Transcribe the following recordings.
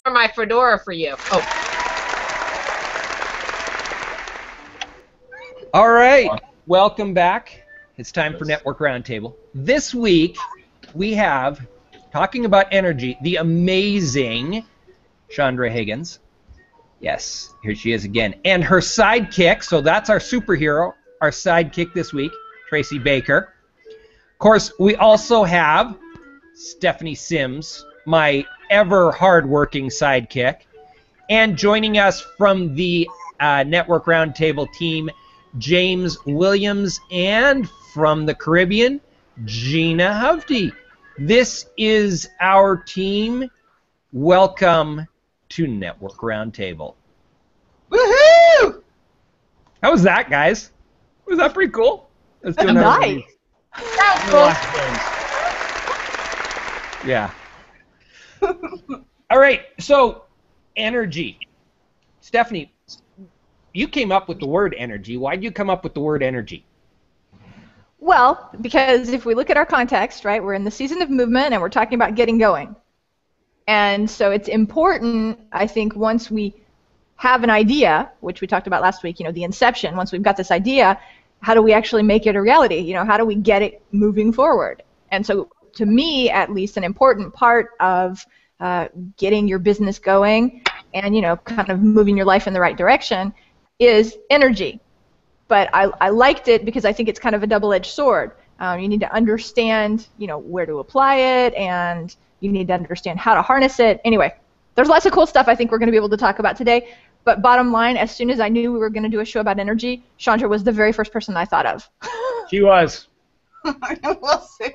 my fedora for you. Oh. All right, welcome back. It's time for Network Roundtable. This week, we have, talking about energy, the amazing Shawndra Higgins. Yes, here she is again. And her sidekick, so that's our superhero, our sidekick this week, Tracy Baker. Of course, we also have Stephanie Sims, my ever hardworking sidekick. And joining us from the Network Roundtable team, James Williams, and from the Caribbean, Gina Hovde. This is our team. Welcome to Network Roundtable. Woohoo! How was that, guys? Was that pretty cool? Let's do another Nice. one. Yeah. All right, so energy. Stephanie, you came up with the word energy. Why did you come up with the word energy? Well, because if we look at our context, right, we're in the season of movement and we're talking about getting going. And so it's important, I think, once we have an idea, which we talked about last week, the inception, once we've got this idea, how do we actually make it a reality? How do we get it moving forward? And so to me, at least, an important part of getting your business going and, kind of moving your life in the right direction is energy. But I liked it because I think it's kind of a double-edged sword. You need to understand, where to apply it, and you need to understand how to harness it. Anyway, there's lots of cool stuff I think we're going to be able to talk about today. But bottom line, as soon as I knew we were going to do a show about energy, Shawndra was the very first person I thought of. She was. We'll see.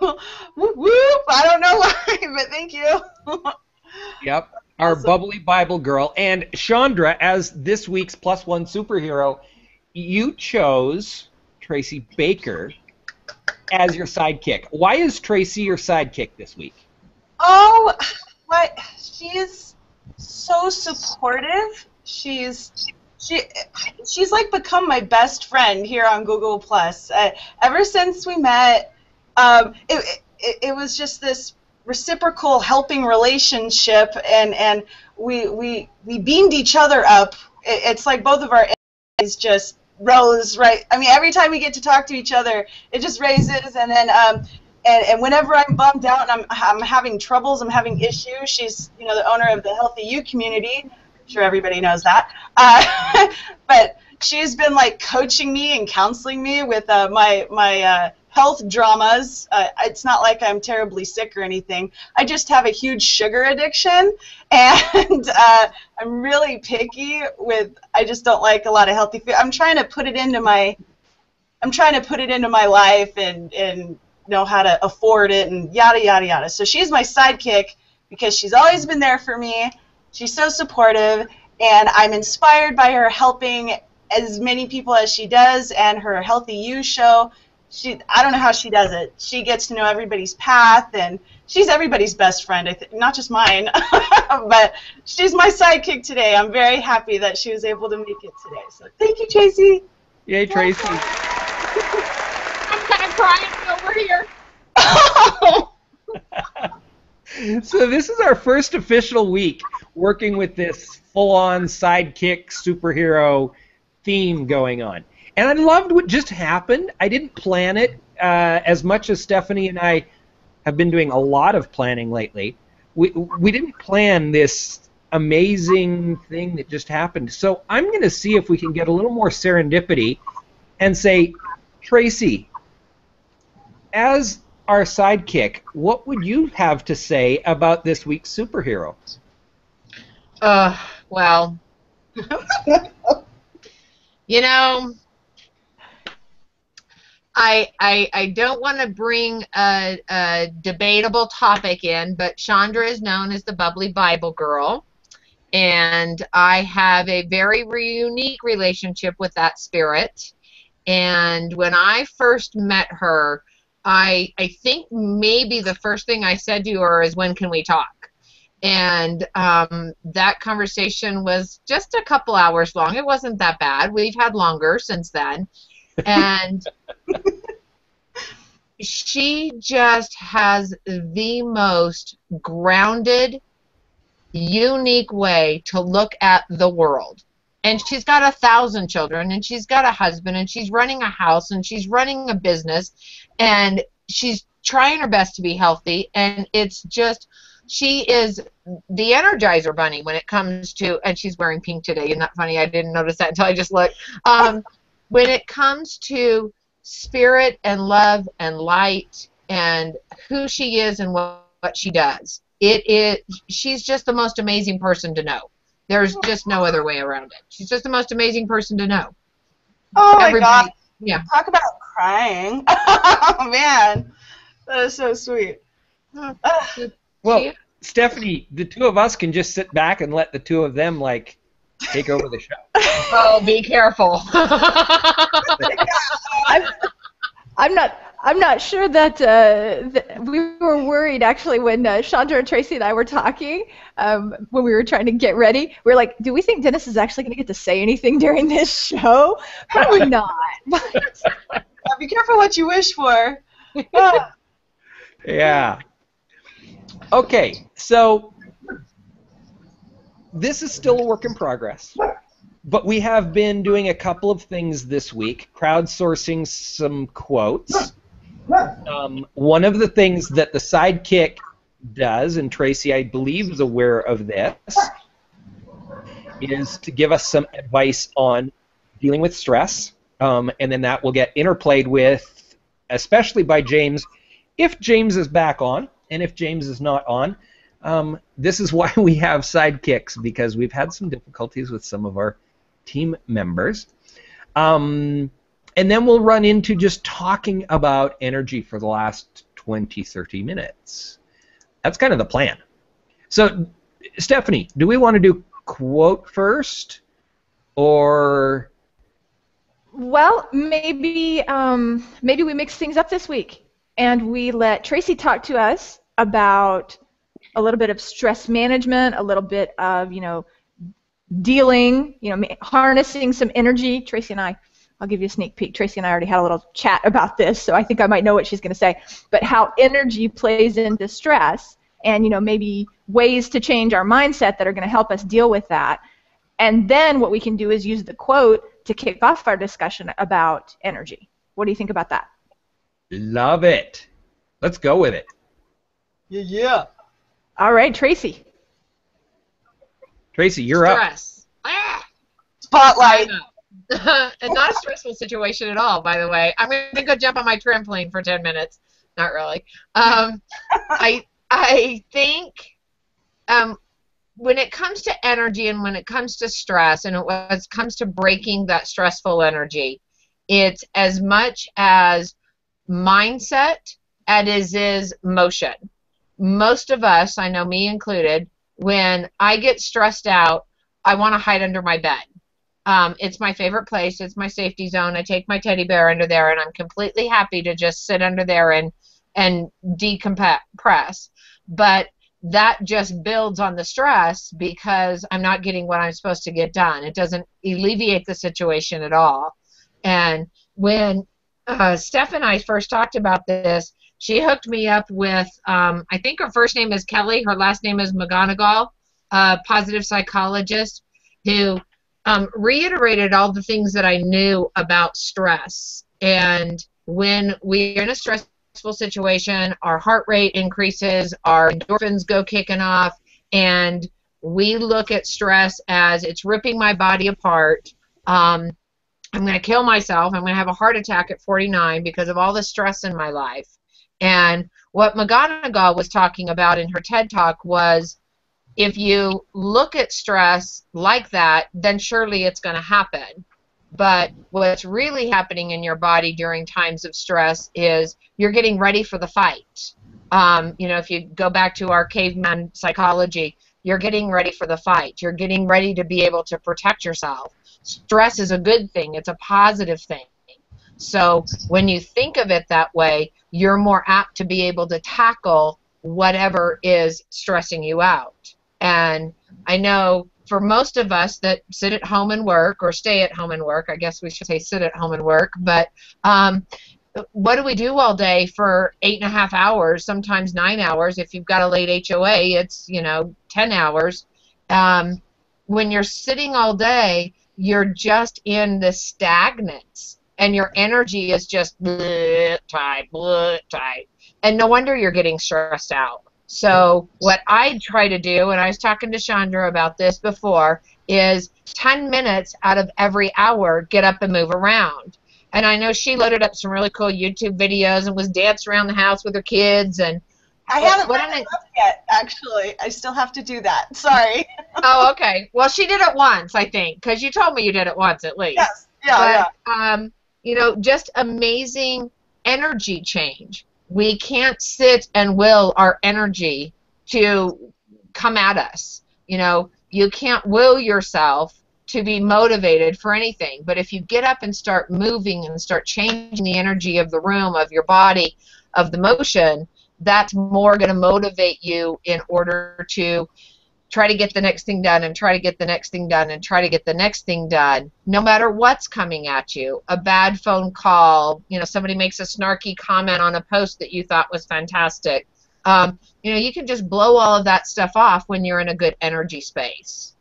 Whoop! I don't know why, but thank you. Yep, our bubbly Bible girl. And Shawndra, as this week's +1 superhero, you chose Tracy Baker as your sidekick. Why is Tracy your sidekick this week? Oh, what? She's so supportive. She's like become my best friend here on Google Plus. Ever since we met, it was just this reciprocal helping relationship, and we beamed each other up. It's like both of our energies just rose, right? I mean, every time we get to talk to each other, it just raises, and then and whenever I'm bummed out and I'm having troubles, I'm having issues, she's the owner of the Healthy You community. I'm sure everybody knows that. But she's been like coaching me and counseling me with my health dramas. It's not like I'm terribly sick or anything. I just have a huge sugar addiction, and I'm really picky with. I just don't like a lot of healthy food. I'm trying to put it into my life and know how to afford it and yada yada yada. So she's my sidekick because she's always been there for me. She's so supportive, and I'm inspired by her helping as many people as she does, and her Healthy You show. I don't know how she does it. She gets to know everybody's path, and she's everybody's best friend, not just mine. But she's my sidekick today. I'm very happy that she was able to make it today. So thank you, Tracy. Yay, Tracy. I'm kind of crying over here. So this is our first official week working with this full-on sidekick superhero theme going on. And I loved what just happened. I didn't plan it as much as Stephanie and I have been doing a lot of planning lately. We didn't plan this amazing thing that just happened. So I'm going to see if we can get a little more serendipity and say, Tracy, as our sidekick, what would you have to say about this week's superhero? Well, I don't want to bring a debatable topic in, but Shawndra is known as the bubbly Bible girl, and I have a very unique relationship with that spirit. And when I first met her, I think maybe the first thing I said to her is, when can we talk? And that conversation was just a couple hours long. It wasn't that bad. We've had longer since then. And she just has the most grounded, unique way to look at the world. And she's got 1,000 children, and she's got a husband, and she's running a house, and she's running a business, and she's trying her best to be healthy. And it's just, she is the Energizer Bunny when it comes to, and she's wearing pink today. Isn't that funny? I didn't notice that until I just looked. When it comes to spirit and love and light and who she is and what she does, she's just the most amazing person to know. There's just no other way around it. She's just the most amazing person to know. Oh my God. Yeah. Talk about crying. Oh man. That is so sweet. Well, Stephanie, the two of us can just sit back and let the two of them like take over the show. Oh, be careful. I'm not sure that we were worried actually when Shawndra and Tracy and I were talking when we were trying to get ready. We were like, do we think Dennis is actually going to get to say anything during this show? Probably not. Be careful what you wish for. Yeah. Okay, so this is still a work in progress, but we have been doing a couple of things this week, crowdsourcing some quotes. One of the things that the sidekick does, and Tracy, I believe, is aware of this, is to give us some advice on dealing with stress, and then that will get interplayed with, especially by James, if James is back on, and if James is not on. This is why we have sidekicks, because we've had some difficulties with some of our team members. And then we'll run into just talking about energy for the last 20, 30 minutes. That's kind of the plan. So, Stephanie, do we want to do quote first, or? Well, maybe we mix things up this week, and we let Tracy talk to us about a little bit of stress management, a little bit of, dealing, harnessing some energy. Tracy and I'll give you a sneak peek. Tracy and I already had a little chat about this, so I think I might know what she's going to say. But how energy plays into stress, and maybe ways to change our mindset that are going to help us deal with that. And then what we can do is use the quote to kick off our discussion about energy. What do you think about that? Love it. Let's go with it. Yeah. All right, Tracy. Tracy, you're up. Stress. Spotlight. And not a stressful situation at all, by the way. I'm going to go jump on my trampoline for 10 minutes. Not really. I think when it comes to energy and when it comes to stress and when it comes to breaking that stressful energy, it's as much as mindset as it is motion. Most of us, I know me included, when I get stressed out, I want to hide under my bed. It's my favorite place. It's my safety zone. I take my teddy bear under there, and I'm completely happy to just sit under there and decompress. But that just builds on the stress because I'm not getting what I'm supposed to get done. It doesn't alleviate the situation at all. And when Steph and I first talked about this, she hooked me up with, I think her first name is Kelly, her last name is McGonigal, a positive psychologist, who reiterated all the things that I knew about stress. And when we're in a stressful situation, our heart rate increases, our endorphins go kicking off, and we look at stress as it's ripping my body apart. I'm going to kill myself. I'm going to have a heart attack at 49 because of all the stress in my life. And what McGonigal was talking about in her TED Talk was, if you look at stress like that, then surely it's going to happen. But what's really happening in your body during times of stress is you're getting ready for the fight. If you go back to our caveman psychology, you're getting ready for the fight. You're getting ready to be able to protect yourself. Stress is a good thing. It's a positive thing. So when you think of it that way, you're more apt to be able to tackle whatever is stressing you out. And I know for most of us that sit at home and work, or stay at home and work, I guess we should say sit at home and work, but what do we do all day for 8.5 hours, sometimes 9 hours? If you've got a late HOA, it's, 10 hours. When you're sitting all day, you're just in the stagnance, and your energy is just tight. And no wonder you're getting stressed out. So what I try to do, and I was talking to Shawndra about this before, is 10 minutes out of every hour, get up and move around. And I know she loaded up some really cool YouTube videos and was dancing around the house with her kids. And I haven't done it yet, actually. I still have to do that. Sorry. Oh, okay. Well, she did it once, I think, because you told me you did it once at least. Yes. Yeah, yeah. Just amazing energy change. We can't sit and will our energy to come at us. You can't will yourself to be motivated for anything. But if you get up and start moving and start changing the energy of the room, of your body, of the motion, that's more going to motivate you in order to try to get the next thing done and try to get the next thing done and try to get the next thing done, no matter what's coming at you. A bad phone call, somebody makes a snarky comment on a post that you thought was fantastic. You can just blow all of that stuff off when you're in a good energy space.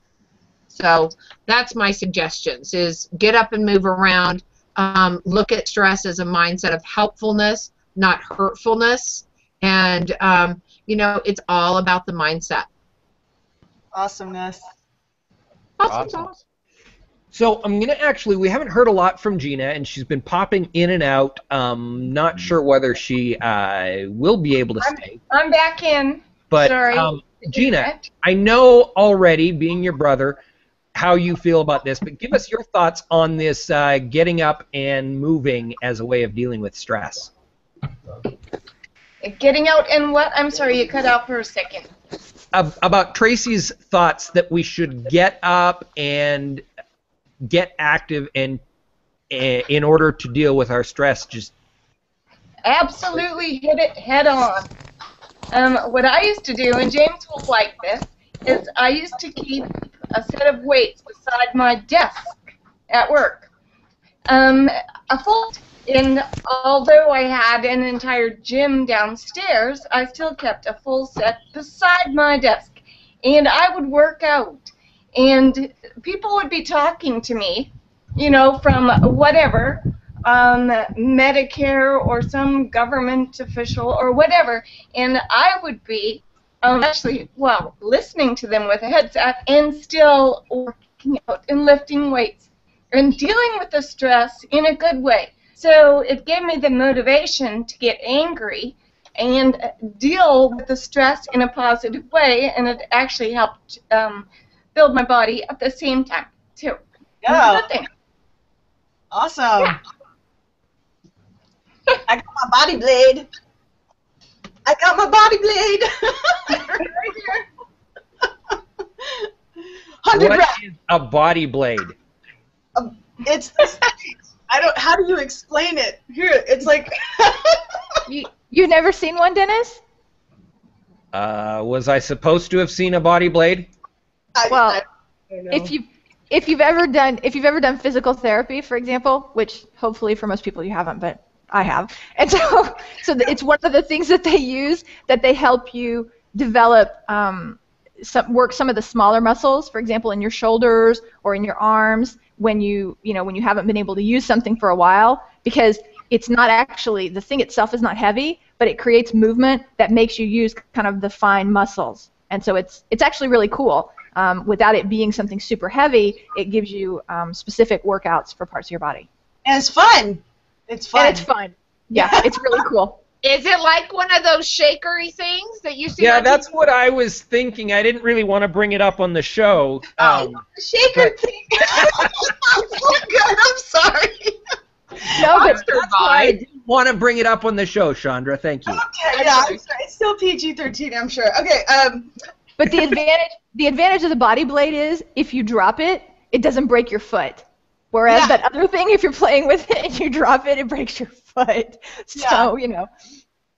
So that's my suggestions, is get up and move around. Look at stress as a mindset of helpfulness, not hurtfulness. And, it's all about the mindset. Awesomeness. Awesome. So I'm going to we haven't heard a lot from Gina, and she's been popping in and out. Not sure whether she will be able to stay. I'm back in. But, sorry. Gina, I know already, being your brother, how you feel about this, but give us your thoughts on this getting up and moving as a way of dealing with stress. Getting out and what? I'm sorry, you cut out for a second. About Tracy's thoughts that we should get up and get active and in order to deal with our stress. Just absolutely hit it head on. What I used to do, and James will like this, is I used to keep a set of weights beside my desk at work. A full, and although I had an entire gym downstairs, I still kept a full set beside my desk, and I would work out, and people would be talking to me, from whatever, Medicare or some government official or whatever, and I would be listening to them with a headset and still working out and lifting weights and dealing with the stress in a good way. So it gave me the motivation to get angry and deal with the stress in a positive way, and it actually helped build my body at the same time, too. Yeah. Awesome. Yeah. I got my body blade. Right here. 100 what reps. Is a body blade? It's this. How do you explain it? Here, it's like. You never seen one, Dennis? Was I supposed to have seen a body blade? Well, if you've ever done physical therapy, for example, which hopefully for most people you haven't, but I have, and so it's one of the things that they use, that they help you develop work some of the smaller muscles, for example, in your shoulders or in your arms when you haven't been able to use something for a while, because it's not actually, the thing itself is not heavy, but it creates movement that makes you use kind of the fine muscles, and so it's actually really cool. Without it being something super heavy, it gives you specific workouts for parts of your body. And it's fun. It's fun. And it's fun. Yeah, it's really cool. Is it like one of those shakery things that you see? Yeah, that's what I was thinking. I didn't really want to bring it up on the show. Shaker thing. So good. I'm sorry. No, but that's why I didn't want to bring it up on the show, Shawndra. Thank you. Okay, yeah, I'm sorry. It's still PG-13, I'm sure. Okay. But the advantage of the body blade is if you drop it, it doesn't break your foot. Whereas that other thing, if you're playing with it and you drop it, it breaks your foot. So, you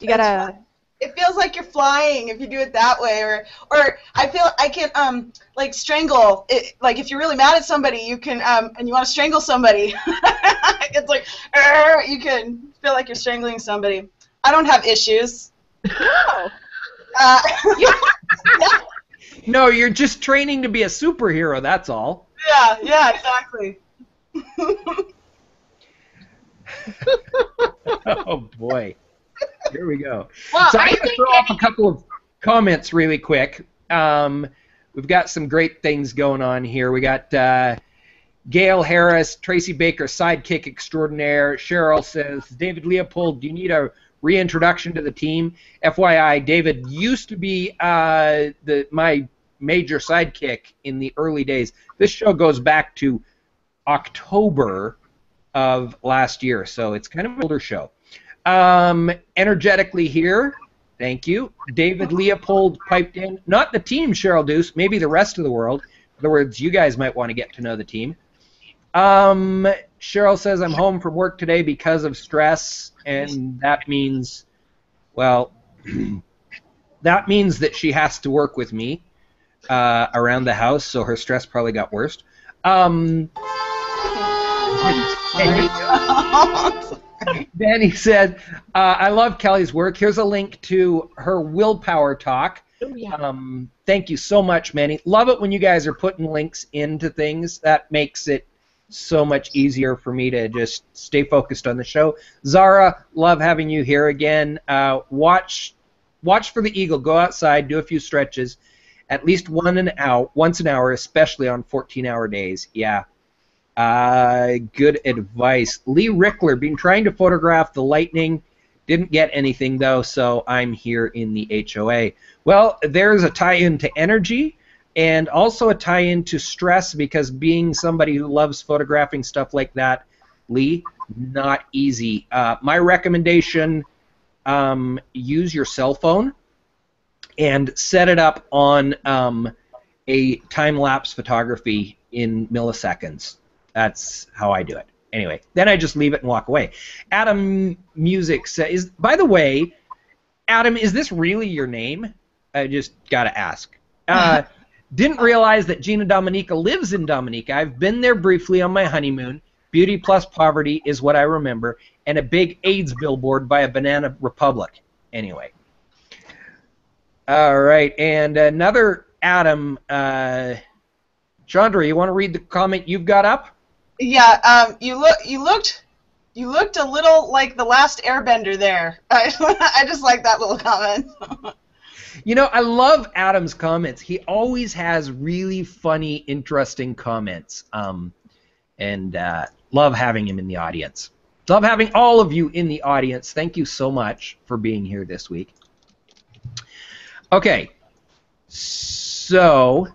gotta... It feels like you're flying if you do it that way, or I feel I can like strangle it, like if you're really mad at somebody, you can and you want to strangle somebody. It's like you can feel like you're strangling somebody. I don't have issues. Oh. No, you're just training to be a superhero, that's all. Yeah, exactly. Oh, boy. Here we go. Well, So I'm I going to think throw off a couple of comments really quick. We've got some great things going on here. We got Gail Harris, Tracy Baker, sidekick extraordinaire. Cheryl says, David Leopold, do you need a reintroduction to the team? FYI, David used to be my major sidekick in the early days. This show goes back to October of last year, so it's kind of an older show. Energetically here, thank you. David Leopold piped in. Not the team, Cheryl Deuce, maybe the rest of the world. In other words, you guys might want to get to know the team. Cheryl says, I'm home from work today because of stress, and that means, well, that means that she has to work with me around the house, so her stress probably got worse. Danny said, I love Kelly's work. Here's a link to her willpower talk. Oh, yeah. Thank you so much, Manny. Love it when you guys are putting links into things. That makes it so much easier for me to just stay focused on the show. Zara, love having you here again. Watch for the eagle. Go outside, do a few stretches, at least once an hour, especially on 14-hour days. Yeah. Good advice. Lee Rickler, been trying to photograph the lightning. Didn't get anything, though, so I'm here in the HOA. Well, there's a tie-in to energy and also a tie-in to stress, because being somebody who loves photographing stuff like that, Lee, not easy. My recommendation, use your cell phone and set it up on a time-lapse photography in milliseconds. That's how I do it. Anyway, then I just leave it and walk away. Adam Music says, by the way, Adam, is this really your name? I just got to ask. Didn't realize that Gina Dominica lives in Dominica. I've been there briefly on my honeymoon. Beauty plus poverty is what I remember, and a big AIDS billboard by a Banana Republic. Anyway. All right, and another Adam. Shawndra, you want to read the comment you've got up? Yeah, you looked a little like the last Airbender there. I just like that little comment. You know, I love Adam's comments. He always has really funny, interesting comments, and love having him in the audience. Love having all of you in the audience. Thank you so much for being here this week. Okay, so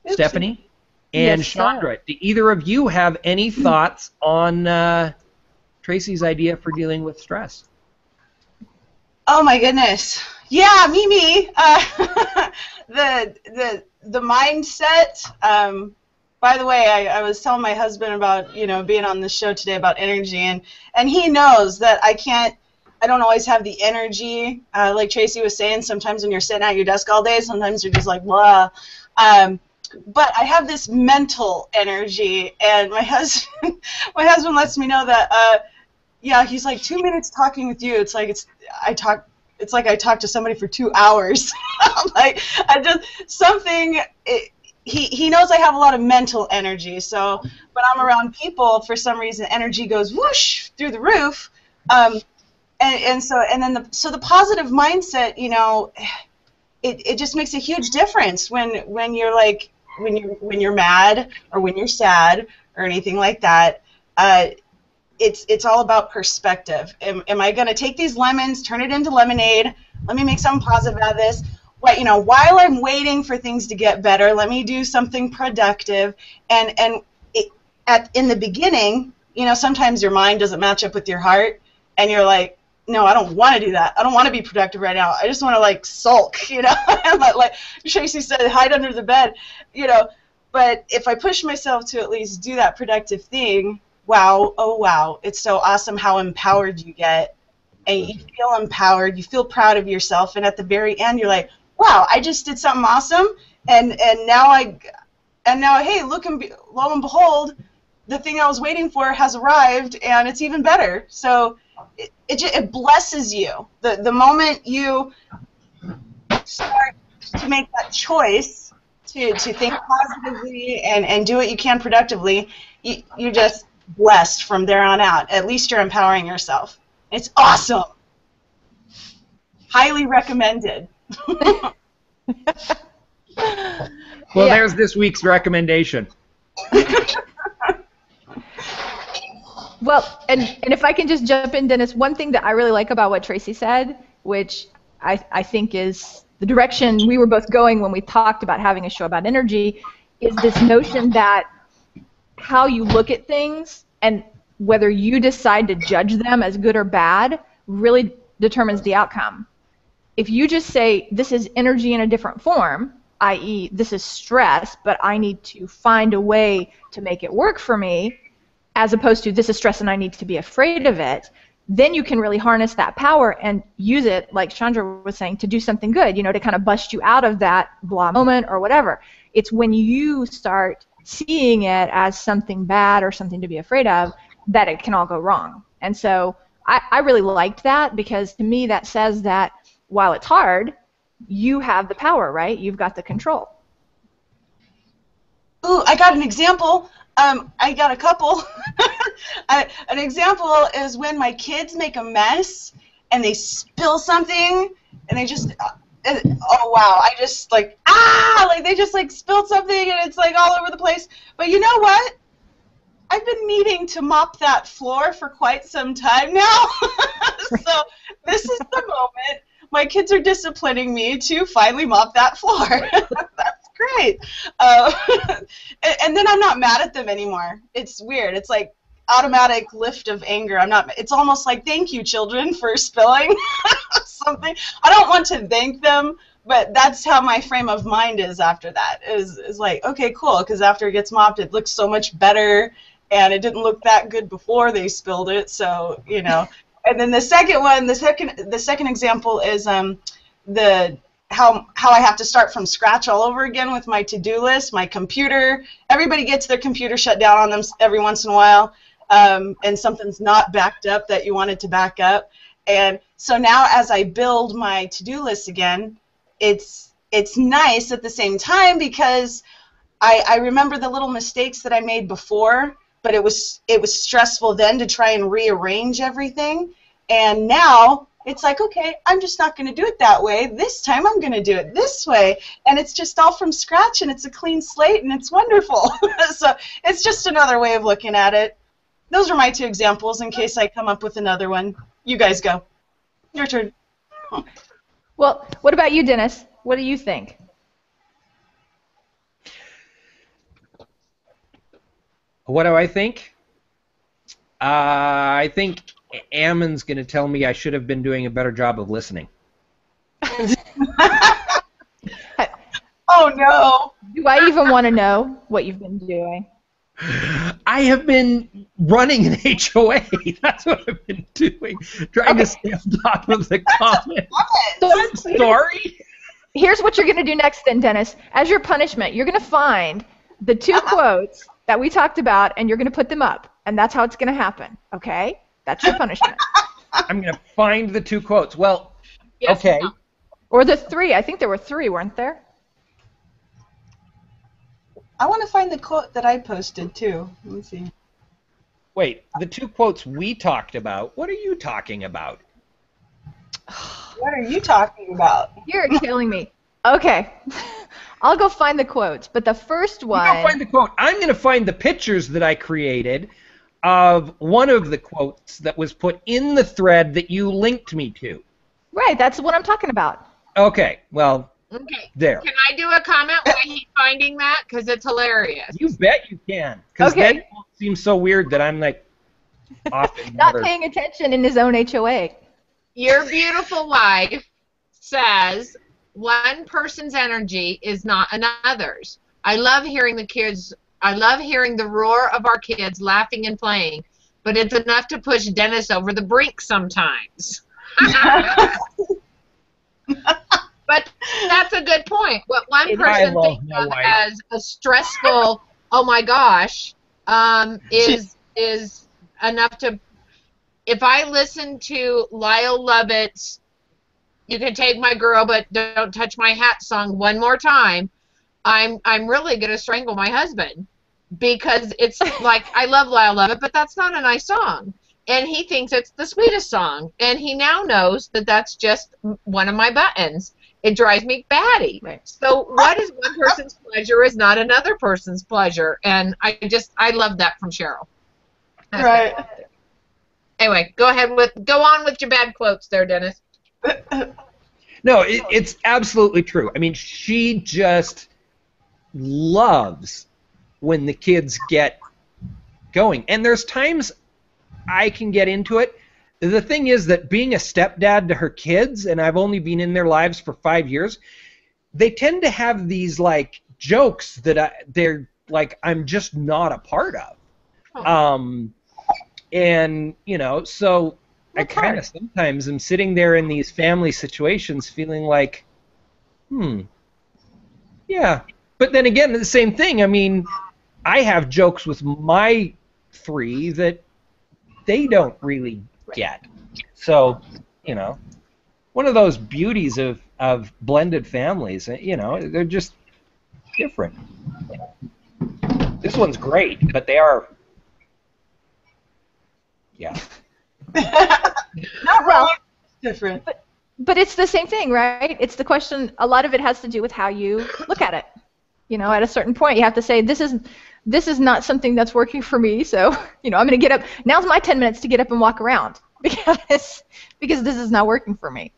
Oopsie. Stephanie and Yes, sir. Shawndra, do either of you have any thoughts on Tracy's idea for dealing with stress? Oh my goodness. Yeah, me. The mindset. By the way, I was telling my husband about being on the show today about energy, and he knows that I don't always have the energy. Like Tracy was saying, sometimes when you're sitting at your desk all day, sometimes you're just like blah. But I have this mental energy, and my husband lets me know that yeah, he's like 2 minutes talking with you. It's like I talk to somebody for 2 hours. Like he knows I have a lot of mental energy. So when I'm around people, for some reason, energy goes whoosh through the roof. So the positive mindset, it just makes a huge difference when you're like when you're mad or when you're sad or anything like that. It's all about perspective. Am I going to take these lemons, turn it into lemonade? Let me make something positive out of this. While I'm waiting for things to get better, let me do something productive. And in the beginning, sometimes your mind doesn't match up with your heart, and you're like, no, I don't want to do that. I don't want to be productive right now. I just want to sulk, and like Tracy said, hide under the bed, But if I push myself to at least do that productive thing, wow, oh wow, it's so awesome how empowered you get and you feel empowered, you feel proud of yourself, and at the very end you're like, wow, I just did something awesome, and now hey, lo and behold, the thing I was waiting for has arrived, and it's even better. So it blesses you. The moment you start to make that choice to think positively and do what you can productively, you're just blessed from there on out. At least you're empowering yourself. It's awesome. Highly recommended. Well, there's this week's recommendation. Well, and if I can just jump in, Dennis, one thing that I really like about what Tracy said, which I think is the direction we were both going when we talked about having a show about energy, is this notion that how you look at things and whether you decide to judge them as good or bad really determines the outcome. If you just say, this is energy in a different form, i.e., this is stress, but I need to find a way to make it work for me, as opposed to this is stress and I need to be afraid of it, then you can really harness that power and use it, like Shawndra was saying, to do something good, to kind of bust you out of that blah moment or whatever. It's when you start seeing it as something bad or something to be afraid of that it can all go wrong. And so I really liked that, because to me that says that while it's hard, you have the power, right? You've got the control. Ooh, I got an example. I got a couple. An example is when my kids make a mess and they spill something and they just, oh wow, I just like, they just like spilled something and it's like all over the place. But you know what? I've been needing to mop that floor for quite some time now. So this is the moment my kids are disciplining me to finally mop that floor. That's great. And then I'm not mad at them anymore. It's weird. It's like automatic lift of anger. It's almost like, thank you, children, for spilling something. I don't want to thank them, but that's how my frame of mind is after that. Is like, okay, cool, because after it gets mopped, it looks so much better, and it didn't look that good before they spilled it. So, And then the second one, the second example is how I have to start from scratch all over again with my to-do list, my computer. Everybody gets their computer shut down on them every once in a while, and something's not backed up that you wanted to back up. And so now as I build my to-do list again, it's nice at the same time, because I remember the little mistakes that I made before, but it was stressful then to try and rearrange everything. And now it's like, okay, I'm just not going to do it that way. This time I'm going to do it this way. And it's just all from scratch, and it's a clean slate, and it's wonderful. So it's just another way of looking at it. Those are my two examples in case I come up with another one. You guys go. Your turn. Well, what about you, Dennis? What do you think? What do I think? I think Ammon's going to tell me I should have been doing a better job of listening. Oh, no. Do I even want to know what you've been doing? I have been running an HOA. That's what I've been doing. Trying to stay on top of the comments. I'm sorry. Here's what you're going to do next then, Dennis. As your punishment, you're going to find the two quotes that we talked about, and you're going to put them up. And that's how it's going to happen, okay? That's your punishment. I'm going to find the two quotes. Well, yes, okay. Or the three. I think there were three, weren't there? I want to find the quote that I posted, too. Let me see. Wait, the two quotes we talked about, what are you talking about? What are you talking about? You're killing me. Okay. I'll go find the quotes, but the first one... You go find the quote. I'm going to find the pictures that I created of one of the quotes that was put in the thread that you linked me to. Right, that's what I'm talking about. Okay, well, okay. There. Can I do a comment while he's finding that? Because it's hilarious. You bet you can. Because then it won't seem so weird that I'm like off. Not paying attention in his own HOA. Your beautiful wife says one person's energy is not another's. I love hearing the kids. I love hearing the roar of our kids laughing and playing, but it's enough to push Dennis over the brink sometimes. But that's a good point. What one person thinks of as a stressful, oh my gosh, is enough to. If I listen to Lyle Lovett's "You Can Take My Girl, but Don't Touch My Hat" song one more time, I'm really gonna strangle my husband, because it's like, I love Lyle Lovett, but that's not a nice song. And he thinks it's the sweetest song, and he now knows that that's just one of my buttons. It drives me batty. Right. So what is one person's pleasure is not another person's pleasure, and I love that from Cheryl. That's Right. it. Anyway, go on with your bad quotes there, Dennis. No, it's absolutely true. I mean, she just loves when the kids get going, and there's times I can get into it. The thing is that being a stepdad to her kids, and I've only been in their lives for 5 years, they tend to have these like jokes that they're like, I'm just not a part of. And you know, so I kind of sometimes am sitting there in these family situations feeling like, yeah. But then again, the same thing. I mean, I have jokes with my 3 that they don't really get. So, you know, one of those beauties of blended families, you know, they're just different. This one's great, but they are, yeah. Not wrong. Different. But it's the same thing, right? It's the question. A lot of it has to do with how you look at it. You know, at a certain point, you have to say, this is not something that's working for me. So, you know, I'm going to get up. Now's my 10 minutes to get up and walk around because this is not working for me.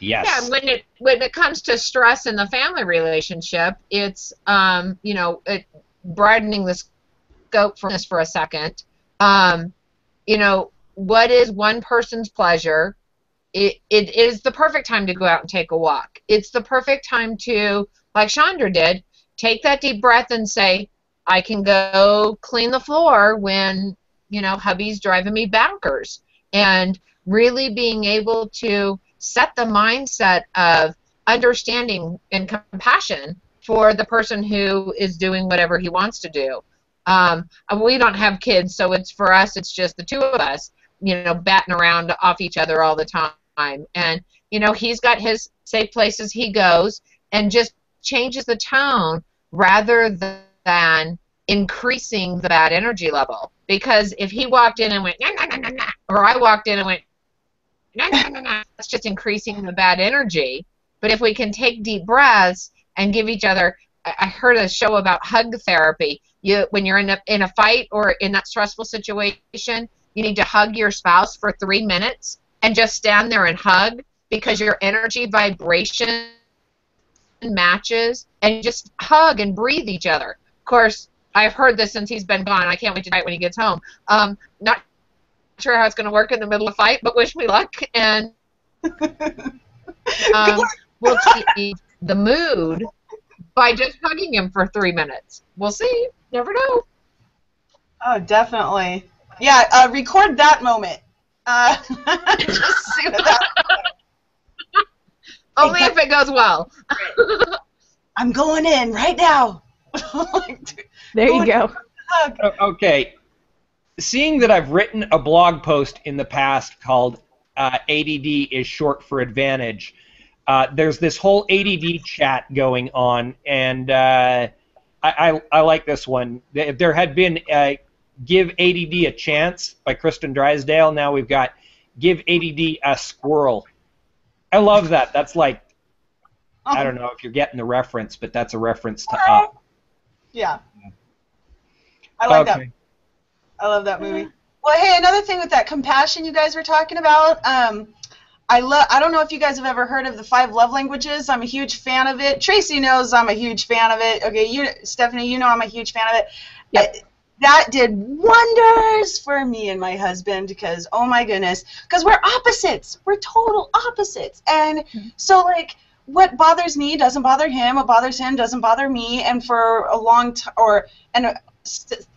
Yes. Yeah, when it comes to stress in the family relationship, it's you know, broadening the scope for this for a second. You know, what is one person's pleasure? It is the perfect time to go out and take a walk. It's the perfect time to, like Shawndra did, take that deep breath and say, I can go clean the floor when, you know, hubby's driving me bonkers. And really being able to set the mindset of understanding and compassion for the person who is doing whatever he wants to do. We don't have kids, so it's for us, it's just the 2 of us, you know, batting around off each other all the time. And, you know, he's got his safe places he goes and just changes the tone rather than increasing the bad energy level. Because if he walked in and went, nah, nah, nah, nah, nah, or I walked in and went, nah, nah, nah, nah, that's just increasing the bad energy. But if we can take deep breaths and give each other, I heard a show about hug therapy. When you're in a fight or in that stressful situation, you need to hug your spouse for 3 minutes and just stand there and hug, because your energy vibration matches, and you just hug and breathe each other. Of course, I've heard this since he's been gone. I can't wait tonight when he gets home. Not sure how it's going to work in the middle of a fight, but wish me luck. And we'll see the mood by just hugging him for 3 minutes. We'll see. Never know. Oh, definitely. Yeah, record that moment. Just see what that. Only if it goes well. I'm going in right now. There you go. Okay. Seeing that I've written a blog post in the past called ADD is short for advantage, there's this whole ADD chat going on, and I like this one. There had been Give ADD a Chance by Kristen Drysdale. Now we've got Give ADD a Squirrel. I love that. That's like, I don't know if you're getting the reference, but that's a reference to Up. Yeah. I like that. I love that movie. Well, hey, another thing with that compassion you guys were talking about, I don't know if you guys have ever heard of the 5 love languages. I'm a huge fan of it. Tracy knows I'm a huge fan of it. Okay, Stephanie, you know I'm a huge fan of it. Yep. That did wonders for me and my husband because, oh my goodness, because we're opposites. We're total opposites. And so, like, what bothers me doesn't bother him. What bothers him doesn't bother me. And for a long time,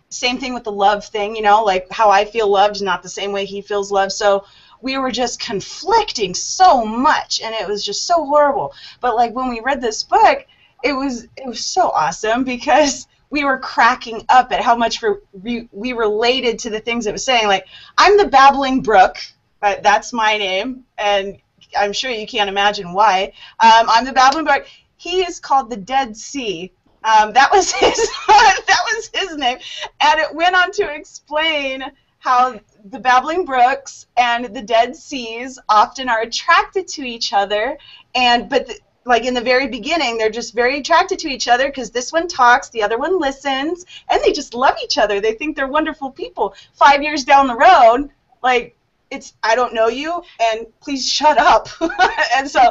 same thing with the love thing, you know, like how I feel loved is not the same way he feels loved. So we were just conflicting so much, and it was just so horrible. But like when we read this book, it was so awesome because we were cracking up at how much we related to the things it was saying. Like, I'm the babbling brook, that's my name, and I'm sure you can't imagine why. I'm the babbling brook. He is called the Dead Sea. That was his name, and it went on to explain how the babbling brooks and the dead seas often are attracted to each other, like in the very beginning, they're just very attracted to each other because this one talks, the other one listens, and they just love each other. They think they're wonderful people. 5 years down the road, like, it's, I don't know you, and please shut up. And so,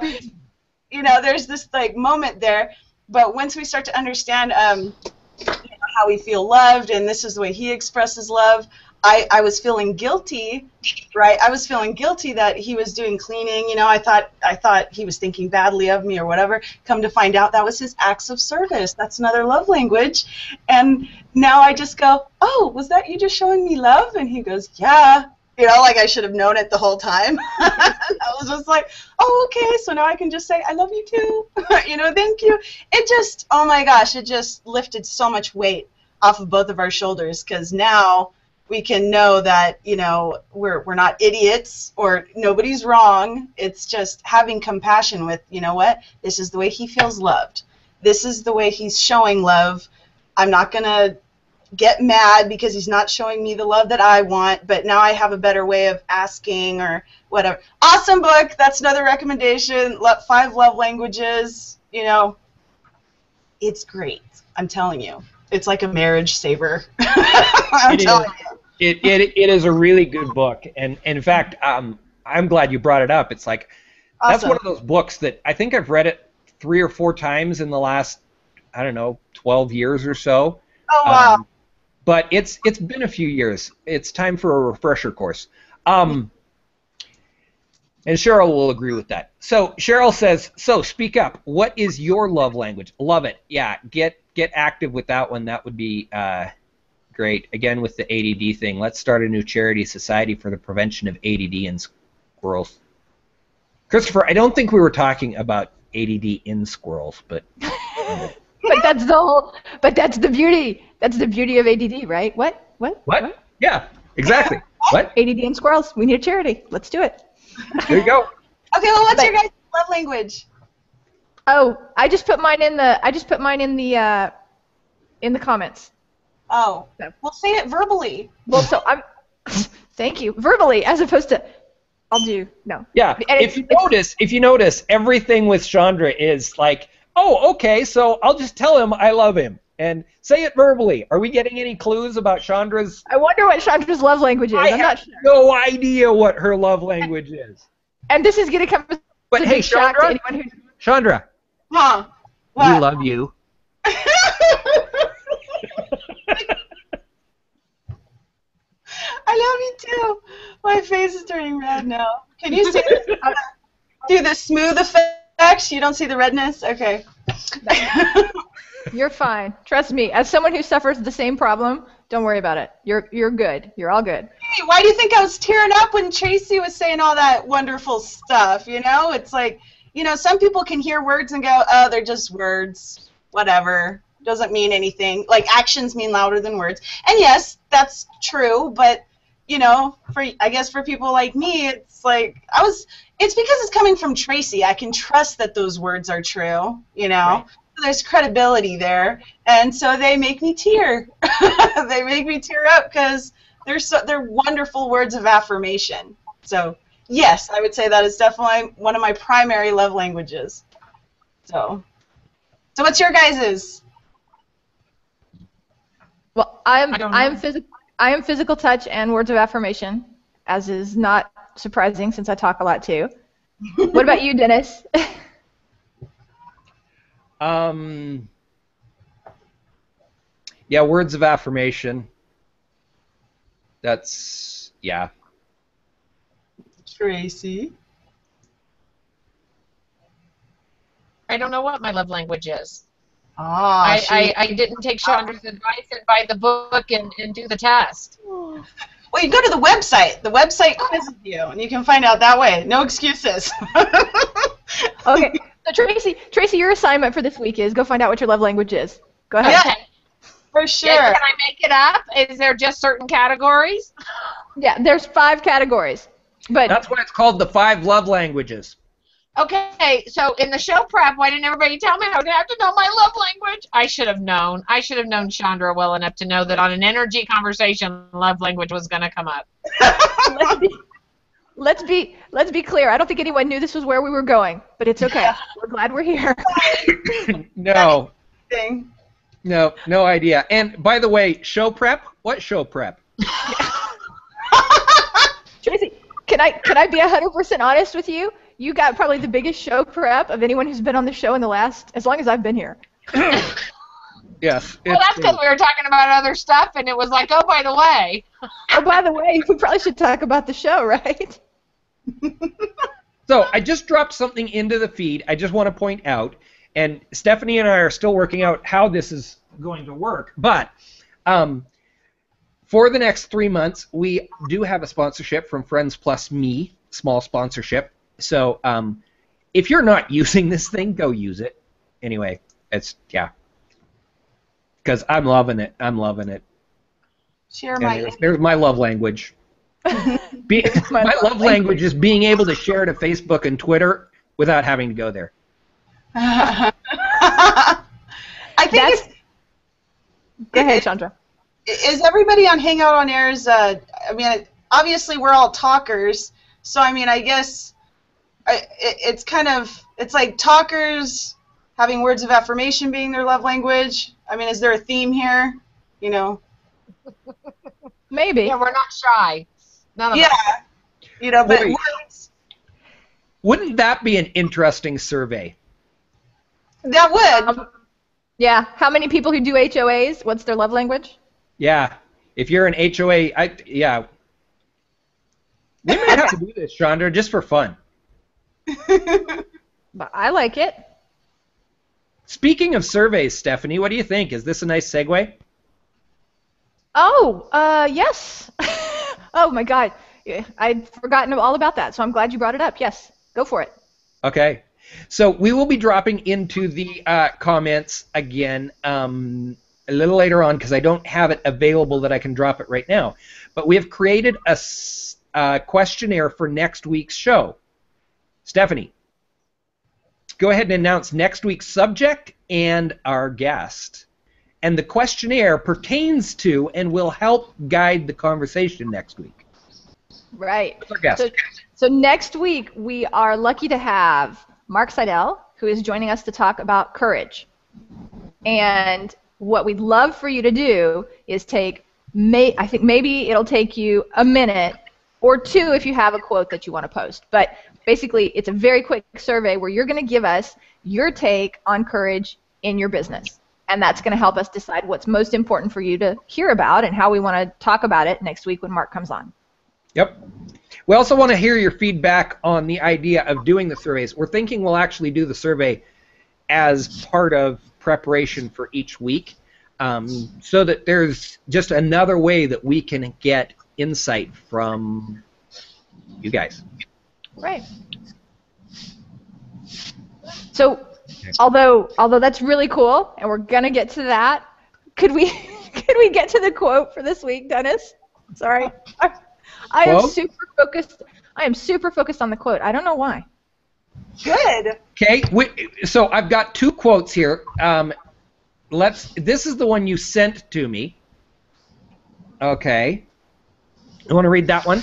you know, there's this like moment there. But once we start to understand how we feel loved, and this is the way he expresses love, I was feeling guilty, right? I was feeling guilty that he was doing cleaning. You know, I thought he was thinking badly of me or whatever. Come to find out, that was his acts of service. That's another love language. And now I just go, oh, was that you just showing me love? And he goes, yeah. You know, like I should have known it the whole time. I was just like, oh, okay, so now I can just say, I love you too. You know, thank you. It just, oh my gosh, it just lifted so much weight off of both of our shoulders, because now we can know that, you know, we're not idiots or nobody's wrong. It's just having compassion with, you know what, this is the way he feels loved. This is the way he's showing love. I'm not going to get mad because he's not showing me the love that I want, but now I have a better way of asking or whatever. Awesome book. That's another recommendation. 5 Love Languages. You know, it's great. I'm telling you. It's like a marriage saver. I'm telling you. It is a really good book, and in fact, I'm glad you brought it up. It's like, that's Awesome. one of those books that I think I've read it 3 or 4 times in the last, I don't know, 12 years or so. Oh, wow. But it's been a few years. It's time for a refresher course. And Cheryl will agree with that. So Cheryl says, so speak up. What is your love language? Love it. Yeah, get active with that one. That would be great. Again, with the ADD thing, let's start a new charity, Society for the Prevention of ADD in Squirrels. Christopher, I don't think we were talking about ADD in squirrels, but... But that's the beauty. That's the beauty of ADD, right? What? Yeah, exactly. What? ADD and squirrels. We need a charity. Let's do it. There you go. Okay, well, what's your guys' love language? Oh, I just put mine in the comments. Oh, No. well, say it verbally. Well, so I'm. Thank you. Verbally, as opposed to, I'll do no. Yeah. And If you notice, everything with Shawndra is like, oh, okay, so I'll just tell him I love him and say it verbally. Are we getting any clues about Shawndra's? I wonder what Chandra's love language is. I'm not sure. No idea what her love language is. And this is going to come as But a hey, big shock to Shawndra, anyone who. Shawndra, Huh? we What? love you. I love you too. My face is turning red now. Can you see this? Do the smooth effect? You don't see the redness? Okay. You're fine. Trust me. As someone who suffers the same problem, don't worry about it. You're good. You're all good. Hey, why do you think I was tearing up when Tracy was saying all that wonderful stuff? You know, it's like, you know, some people can hear words and go, oh, they're just words. Whatever. Doesn't mean anything. Like, actions mean louder than words. And yes, that's true, but, you know, I guess for people like me, it's like, it's because it's coming from Tracy. I can trust that those words are true, you know? Right. There's credibility there, and so they make me tear. They make me tear up because they're wonderful words of affirmation. So yes, I would say that is definitely one of my primary love languages. So what's your guys's? Well, I am physical touch and words of affirmation, as is not surprising since I talk a lot too. What about you, Dennis? Yeah, words of affirmation. That's, yeah. Tracy. I don't know what my love language is. Ah, I didn't take Shawndra's advice and buy the book and do the test. Well, you go to the website. The website quizzes you, and you can find out that way. No excuses. Okay, so Tracy, your assignment for this week is go find out what your love language is. Go ahead. Yeah, for sure. Yeah, can I make it up? Is there just certain categories? Yeah, there's 5 categories. But That's why it's called the 5 love languages. Okay, so in the show prep, why didn't everybody tell me I would have to know my love language? I should have known. I should have known Shawndra well enough to know that on an energy conversation, love language was going to come up. let's be clear. I don't think anyone knew this was where we were going, but it's okay. We're glad we're here. No. Thing. No idea. And by the way, show prep? What show prep? Tracy, can I be 100% honest with you? You got probably the biggest show prep of anyone who's been on the show in the last, as long as I've been here. Yes. Well, that's because we were talking about other stuff, and it was like, oh, by the way. Oh, by the way, we probably should talk about the show, right? So I just dropped something into the feed. I just want to point out, and Stephanie and I are still working out how this is going to work, but for the next 3 months, we do have a sponsorship from Friends Plus Me, small sponsorship. So if you're not using this thing, go use it. Anyway, yeah. Because I'm loving it. I'm loving it. Share There's my love language. My love language is being able to share to Facebook and Twitter without having to go there. I think it's... Go ahead, Shawndra. Is everybody on Hangout on Air's, I mean, obviously we're all talkers, so I mean, I guess it's kind of, it's like talkers having words of affirmation being their love language. I mean, is there a theme here? You know? Maybe. Yeah, we're not shy. None of us. You know, but wouldn't that be an interesting survey? that would. Yeah. How many people who do HOAs, what's their love language? Yeah. If you're an HOA, yeah. We might have to do this, Shawndra, just for fun. But I like it. Speaking of surveys, Stephanie, what do you think? Is this a nice segue? Oh, yes. Oh, my God. I'd forgotten all about that, so I'm glad you brought it up. Yes, go for it. Okay. So we will be dropping into the comments again a little later on because I don't have it available that I can drop it right now. But we have created a questionnaire for next week's show. Stephanie, go ahead and announce next week's subject and our guest. And the questionnaire pertains to and will help guide the conversation next week. Right. Our guest. So next week we are lucky to have Mark Seidel, who is joining us to talk about courage. And what we'd love for you to do is I think maybe it'll take you a minute or 2 if you have a quote that you want to post. But basically, it's a very quick survey where you're going to give us your take on courage in your business. And that's going to help us decide what's most important for you to hear about and how we want to talk about it next week when Mark comes on. Yep. We also want to hear your feedback on the idea of doing the surveys. We're thinking we'll actually do the survey as part of preparation for each week so that there's just another way that we can get insight from you guys. Right. So, although that's really cool, and we're gonna get to that, could we get to the quote for this week, Dennis? Sorry, I am super focused. I am super focused on the quote. I don't know why. Good. Okay. So I've got 2 quotes here. This is the one you sent to me. Okay. You want to read that one?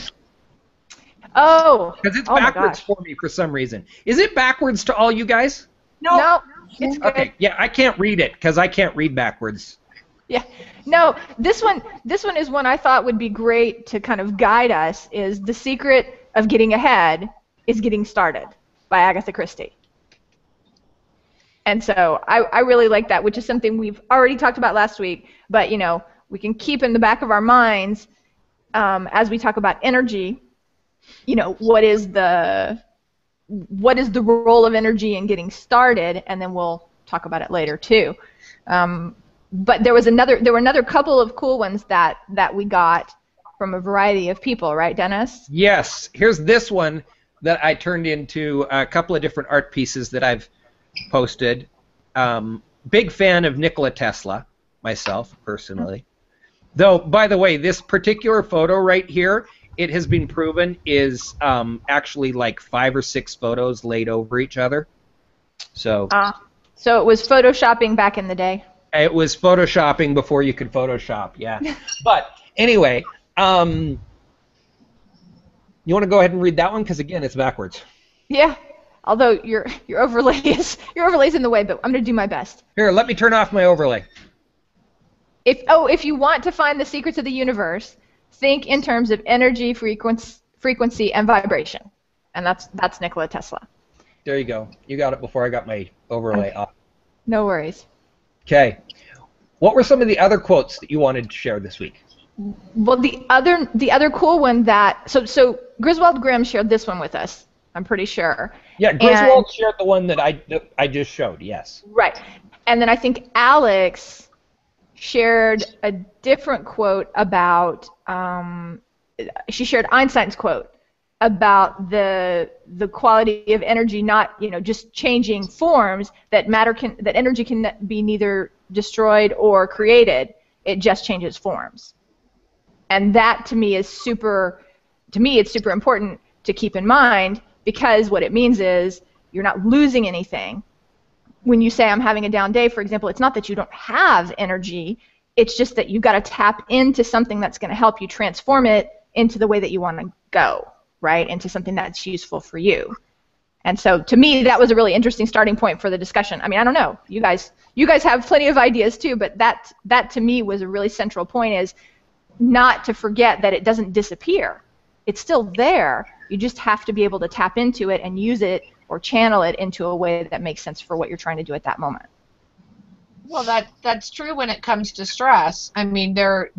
Oh. Because it's backwards for me for some reason. Is it backwards to all you guys? No. It's good. Okay. Yeah, I can't read it because I can't read backwards. Yeah. No, this one is one I thought would be great to kind of guide us. Is The Secret of Getting Ahead is Getting Started by Agatha Christie. And so I really like that, which is something we've already talked about last week, but you know, we can keep in the back of our minds as we talk about energy, you know, what is the role of energy in getting started, and then we'll talk about it later too. But there were another couple of cool ones that we got from a variety of people, right, Dennis? Yes. Here's this one that I turned into a couple of different art pieces that I've posted. Big fan of Nikola Tesla, myself, personally. Though, by the way, this particular photo right here, it has been proven is actually like 5 or 6 photos laid over each other. So it was photoshopping back in the day. It was photoshopping before you could Photoshop, yeah. But anyway, you want to go ahead and read that one because again, it's backwards. Yeah. Although your overlay is in the way, but I'm going to do my best. Here, let me turn off my overlay. If you want to find the secrets of the universe, think in terms of energy, frequency, and vibration, and that's Nikola Tesla. There you go. You got it before I got my overlay off. No worries. Okay. What were some of the other quotes that you wanted to share this week? Well, the other cool one that so Griswold Grimm shared this one with us. I'm pretty sure. Yeah, Griswold shared the one that I just showed. Yes. Right, and then I think Alex shared a different quote about. She shared Einstein's quote about the quality of energy, not just changing forms. That energy can be neither destroyed or created. It just changes forms. And that to me it's super important to keep in mind, because what it means is you're not losing anything. When you say I'm having a down day, for example, it's not that you don't have energy, it's just that you've got to tap into something that's going to help you transform it into the way that you want to go, right? Into something that's useful for you. And so to me that was a really interesting starting point for the discussion. I mean, I don't know. You guys have plenty of ideas too, but that to me was a really central point, is not to forget that it doesn't disappear. It's still there. You just have to be able to tap into it and use it or channel it into a way that makes sense for what you're trying to do at that moment. Well, that's true when it comes to stress. I mean, there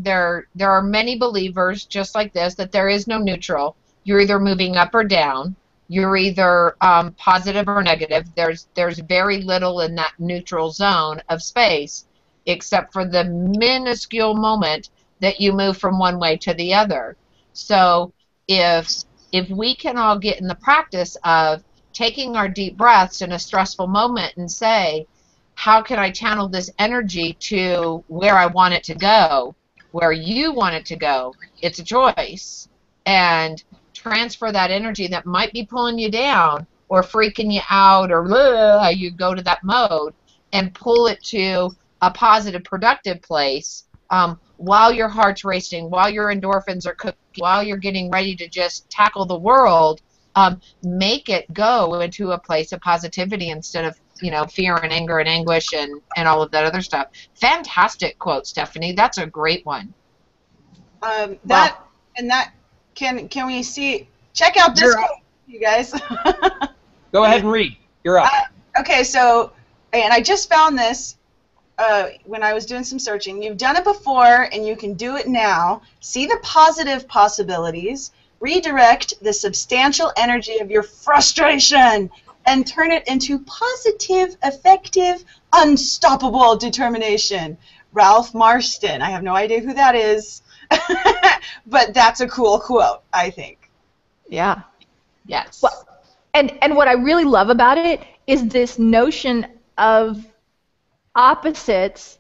are many believers just like this, that there is no neutral. You're either moving up or down. You're either positive or negative. There's very little in that neutral zone of space, except for the minuscule moment that you move from one way to the other. So if we can all get in the practice of taking our deep breaths in a stressful moment and say, how can I channel this energy to where I want it to go, where you want it to go? It's a choice. And transfer that energy that might be pulling you down or freaking you out, or you go to that mode, and pull it to a positive, productive place while your heart's racing, while your endorphins are cooking, while you're getting ready to just tackle the world. Make it go into a place of positivity instead of fear and anger and anguish and all of that other stuff. Fantastic quote, Stephanie. That's a great one. Can we see? Check out this quote, you guys. Go ahead and read. You're up. Okay, so, and I just found this when I was doing some searching. You've done it before, and you can do it now. See the positive possibilities. Redirect the substantial energy of your frustration and turn it into positive, effective, unstoppable determination. Ralph Marston. I have no idea who that is, but that's a cool quote, I think. Yeah. Yes. Well, and what I really love about it is this notion of opposites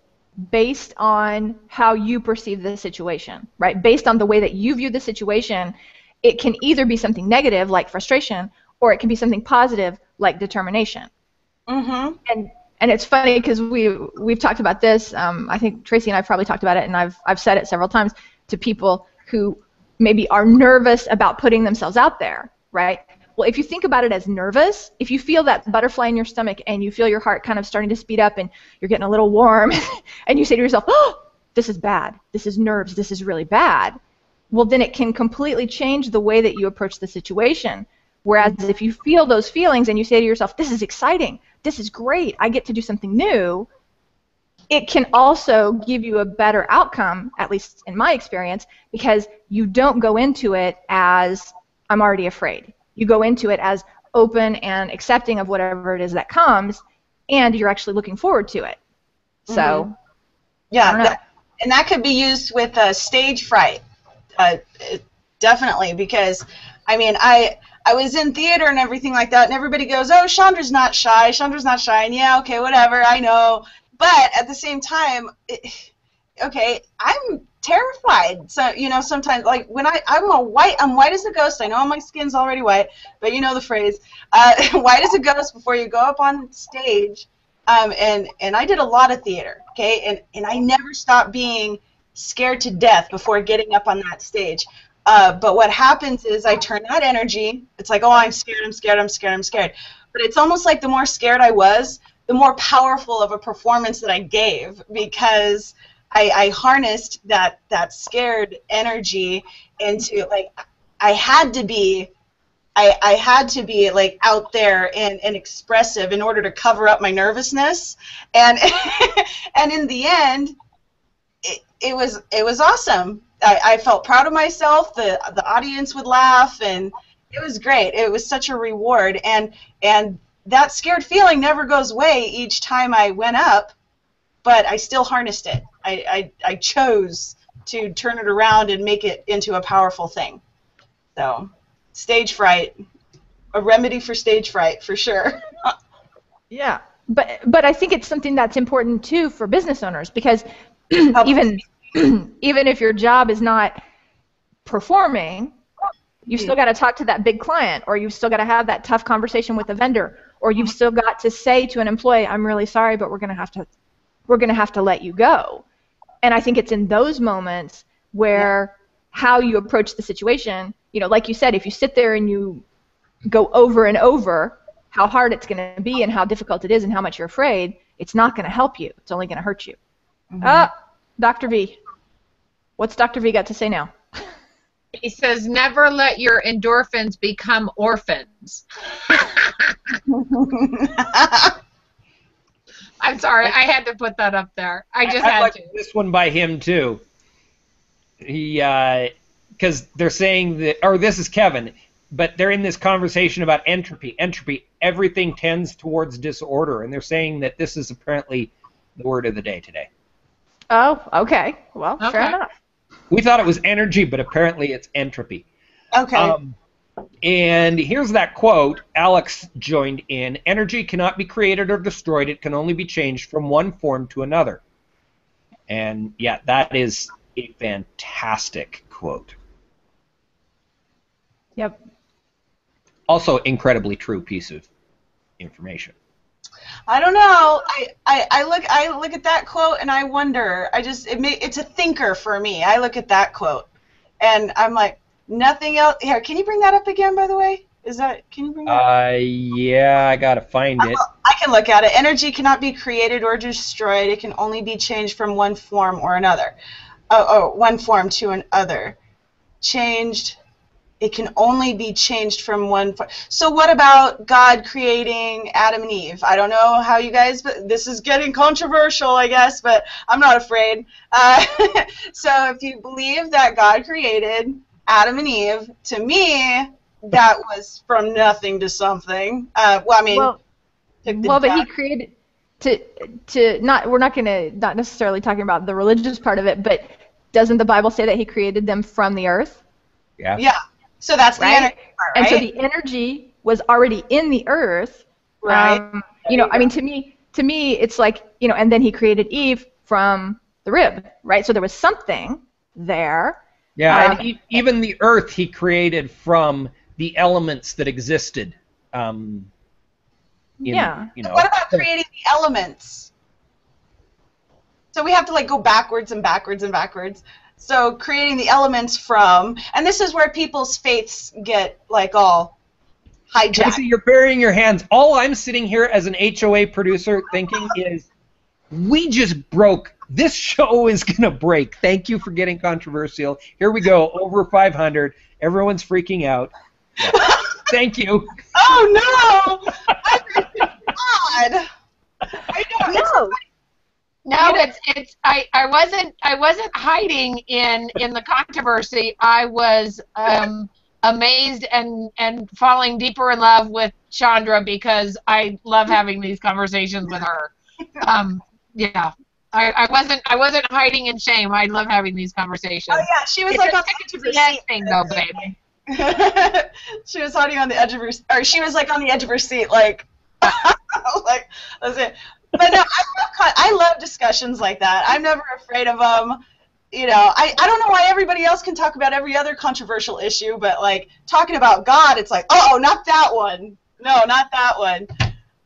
based on how you perceive the situation, right? Based on the way that you view the situation, it can either be something negative, like frustration, or it can be something positive, like determination. Mm-hmm. And it's funny because we've talked about this. I think Tracy and I have probably talked about it, and I've said it several times to people who maybe are nervous about putting themselves out there, right? Well, if you think about it as nervous, if you feel that butterfly in your stomach and you feel your heart kind of starting to speed up and you're getting a little warm, and you say to yourself, oh, this is bad, this is nerves, this is really bad, well, then it can completely change the way that you approach the situation. Whereas if you feel those feelings and you say to yourself, this is exciting, this is great, I get to do something new, it can also give you a better outcome, at least in my experience, because you don't go into it as, I'm already afraid. You go into it as open and accepting of whatever it is that comes, and you're actually looking forward to it. So, yeah, I don't know. and that could be used with stage fright, definitely, because I mean, I was in theater and everything like that, and everybody goes, "Oh, Shawndra's not shy. Chandra's not shy." And yeah, okay, whatever, I know. But at the same time, okay, I'm terrified. So sometimes, like when I'm white as a ghost. I know my skin's already white, but you know the phrase, white as a ghost before you go up on stage. And I did a lot of theater, okay, and I never stopped being scared to death before getting up on that stage. But what happens is I turn that energy. It's like, oh, I'm scared, I'm scared, I'm scared, I'm scared. But it's almost like the more scared I was, the more powerful of a performance that I gave, because I harnessed that scared energy into, like, I had to be like out there and expressive in order to cover up my nervousness, and and in the end, it was awesome. I felt proud of myself. The audience would laugh, and it was great. It was such a reward, and that scared feeling never goes away each time I went up, but I still harnessed it. I chose to turn it around and make it into a powerful thing. So, stage fright, a remedy for stage fright, for sure. Yeah, but I think it's something that's important too for business owners, because even if your job is not performing, you've still got to talk to that big client, or you've still got to have that tough conversation with a vendor, or you've still got to say to an employee, "I'm really sorry, but we're going to have to let you go." And I think it's in those moments where how you approach the situation, like you said, if you sit there and you go over and over how hard it's going to be and how difficult it is and how much you're afraid, it's not going to help you. It's only going to hurt you. Dr. V. What's Dr. V got to say now? He says, never let your endorphins become orphans. I'm sorry, I had to put that up there. I had like to. This one by him too. He, because they're saying that, or this is Kevin, but they're in this conversation about entropy. Entropy, everything tends towards disorder, and they're saying that this is apparently the word of the day today. Oh, okay. Well, fair enough. We thought it was energy, but apparently it's entropy. Okay. And here's that quote. Alex joined in. Energy cannot be created or destroyed. It can only be changed from one form to another. And yeah, that is a fantastic quote. Yep. Also, incredibly true piece of information. I don't know. I look at that quote and I wonder. It's a thinker for me. I look at that quote and I'm like, nothing else. Here, can you bring that up again, by the way? Can you bring that up? Yeah, I gotta find it. I can look at it. Energy cannot be created or destroyed. It can only be changed from one form or another. One form to another. Changed. It can only be changed from one form. So what about God creating Adam and Eve? I don't know how you guys, but this is getting controversial, I guess, but I'm not afraid. So if you believe that God created Adam and Eve, to me, that was from nothing to something. But he created to not. We're not necessarily talking about the religious part of it, but doesn't the Bible say that he created them from the earth? Yeah. Yeah. So that's the energy part, right? And so the energy was already in the earth. Right. I mean, to me, it's like, and then he created Eve from the rib, right? So there was something there. Yeah, and even the earth he created from the elements that existed. What about creating the elements? So we have to go backwards and backwards and backwards. So creating the elements from, and this is where people's faiths get all hijacked. Tracy, you're burying your hands. All I'm sitting here as an HOA producer thinking is, we just broke. This show is going to break. Thank you for getting controversial. Here we go, over 500. Everyone's freaking out. Yeah. Thank you. Oh, no! God! I don't know. No, I wasn't hiding in the controversy. I was amazed and falling deeper in love with Shawndra because I love having these conversations with her. Yeah. I wasn't hiding in shame. I love having these conversations. Oh yeah, she was It's like a on the edge of her seat. thing though, baby. She was hiding on the edge of her, or she was like on the edge of her seat, like, like, that's it. But no, I love discussions like that. I'm never afraid of them. You know, I don't know why everybody else can talk about every other controversial issue, but like talking about God, it's like, oh, not that one. No, not that one.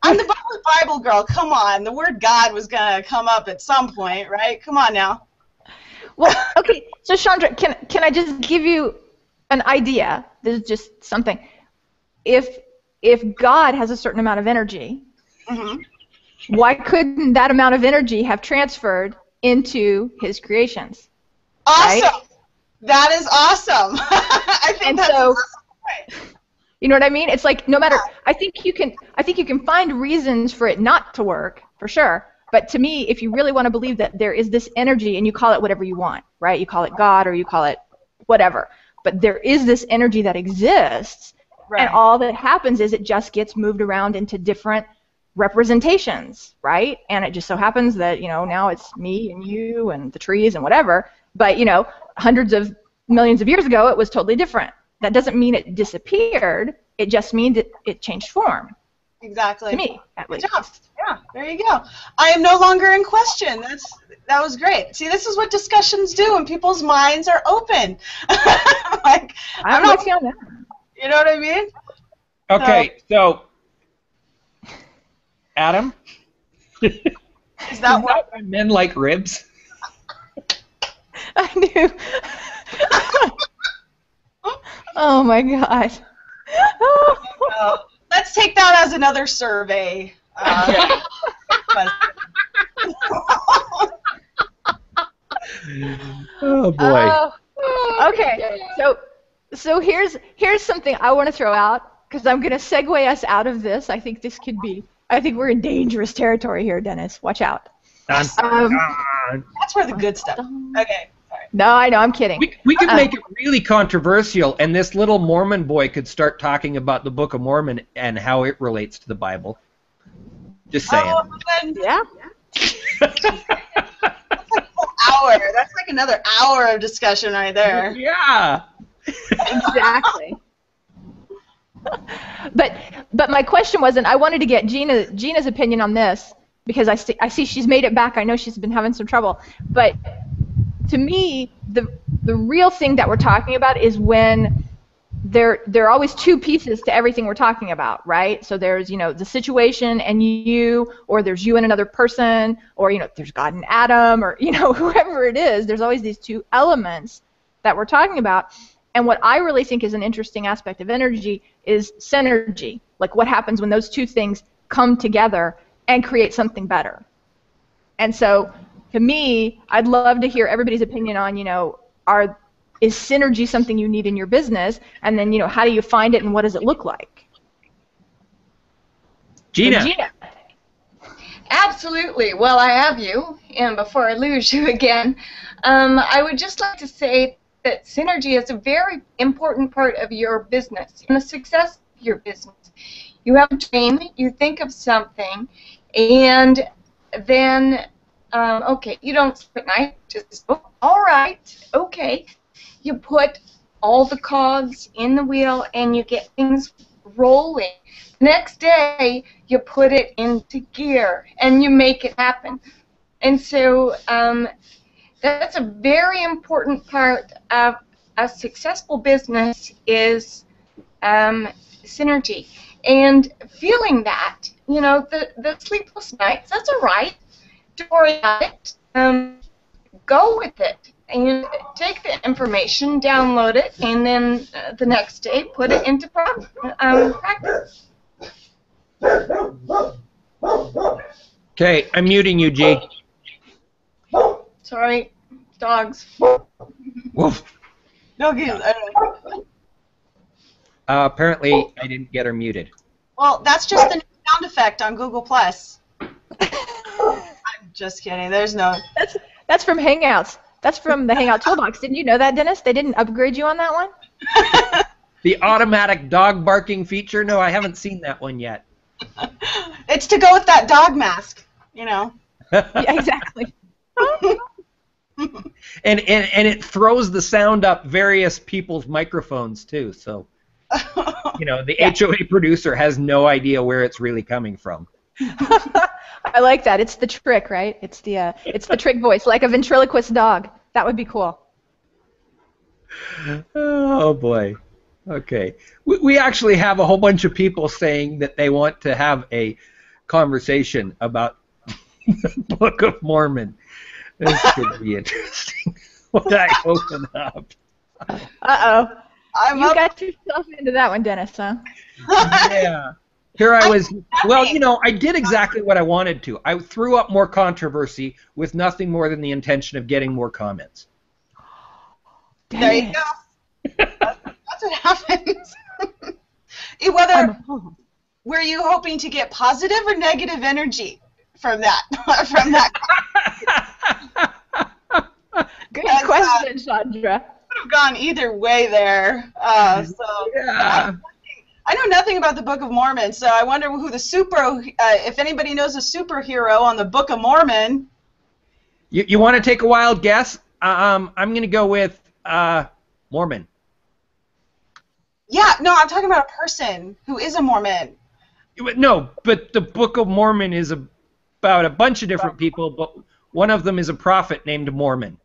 I'm the Bible girl. Come on, the word God was gonna come up at some point, right? Come on now. Well, okay. So Shawndra, can I just give you an idea? This is just something. If God has a certain amount of energy, why couldn't that amount of energy have transferred into His creations? Awesome. Right? That is awesome. I think And that's so, awesome. you know what I mean? It's like no matter. I think you can find reasons for it not to work for sure. But to me, if you really want to believe that there is this energy, and you call it whatever you want, right? You call it God or you call it whatever. But there is this energy that exists, Right. and all that happens is it just gets moved around into different representations, right? And it just so happens that, you know, now it's me and you and the trees and whatever. But, you know, hundreds of millions of years ago, it was totally different. That doesn't mean it disappeared. It just means it changed form. Exactly. To me, at least. Good job. Yeah, there you go. I am no longer in question. That was great. See, this is what discussions do when people's minds are open. Like, I'm not, with you on that. you know what I mean? Okay, so Adam, Is that what? why men like ribs? I knew. Oh my God. Let's take that as another survey. Oh boy. Okay, so here's something I want to throw out because I'm going to segue us out of this. I think this could be. I think we're in dangerous territory here, Dennis. Watch out. That's where the good stuff. Okay. Sorry. No, I know. I'm kidding. We could make it really controversial, and this little Mormon boy could start talking about the Book of Mormon and how it relates to the Bible. Just saying. Oh, then, Yeah. that's like a whole hour. That's like another hour of discussion right there. Yeah. Exactly. But my question wasn't. I wanted to get Gina's opinion on this because I see she's made it back. I know she's been having some trouble. But to me, the real thing that we're talking about is when there are always two pieces to everything we're talking about, right? So there's, you know, the situation and you, or there's you and another person, or, you know, there's God and Adam, or, you know, whoever it is. There's always these two elements that we're talking about. And what I really think is an interesting aspect of energy is synergy, like what happens when those two things come together and create something better. And so, to me, I'd love to hear everybody's opinion on, you know, is synergy something you need in your business? And then, you know, how do you find it and what does it look like? Gina. So, Gina. Absolutely. Well, I have you, and before I lose you again, I would just like to say that synergy is a very important part of your business and the success of your business. You have a dream, you think of something, and then, okay, you don't sleep at night, just, oh, all right, okay. You put all the cogs in the wheel and you get things rolling. Next day, you put it into gear and you make it happen. And so that's a very important part of a successful business is synergy. And feeling that, you know, the sleepless nights, that's all right. Don't worry about it. Go with it. And take the information, download it, and then the next day put it into practice. Okay, I'm muting you, G. Sorry, dogs. Woof. No, Apparently, I didn't get her muted. well, that's just the new sound effect on Google Plus. I'm just kidding. There's no. That's from Hangouts. That's from the Hangout Toolbox. Didn't you know that, Dennis? They didn't upgrade you on that one? The automatic dog barking feature? No, I haven't seen that one yet. It's to go with that dog mask, you know. Yeah, exactly. And it throws the sound up various people's microphones too. So, you know, the HOA producer has no idea where it's really coming from. I like that. It's the trick, right? It's the trick voice, like a ventriloquist dog. That would be cool. Oh boy. Okay. We actually have a whole bunch of people saying that they want to have a conversation about the Book of Mormon. This could be interesting when I open up. Uh-oh. You up. got yourself into that one, Dennis, huh? Yeah. Here I was. Well, you know, I did exactly what I wanted to. I threw up more controversy with nothing more than the intention of getting more comments. There you go. That's what happens. Were you hoping to get positive or negative energy from that? Good question, Shawndra. Could have gone either way there. Yeah. I know nothing about the Book of Mormon, so I wonder who if anybody knows a superhero on the Book of Mormon. You want to take a wild guess? I'm going to go with Mormon. Yeah, no, I'm talking about a person who is a Mormon. No, but the Book of Mormon is about a bunch of different people, but one of them is a prophet named Mormon.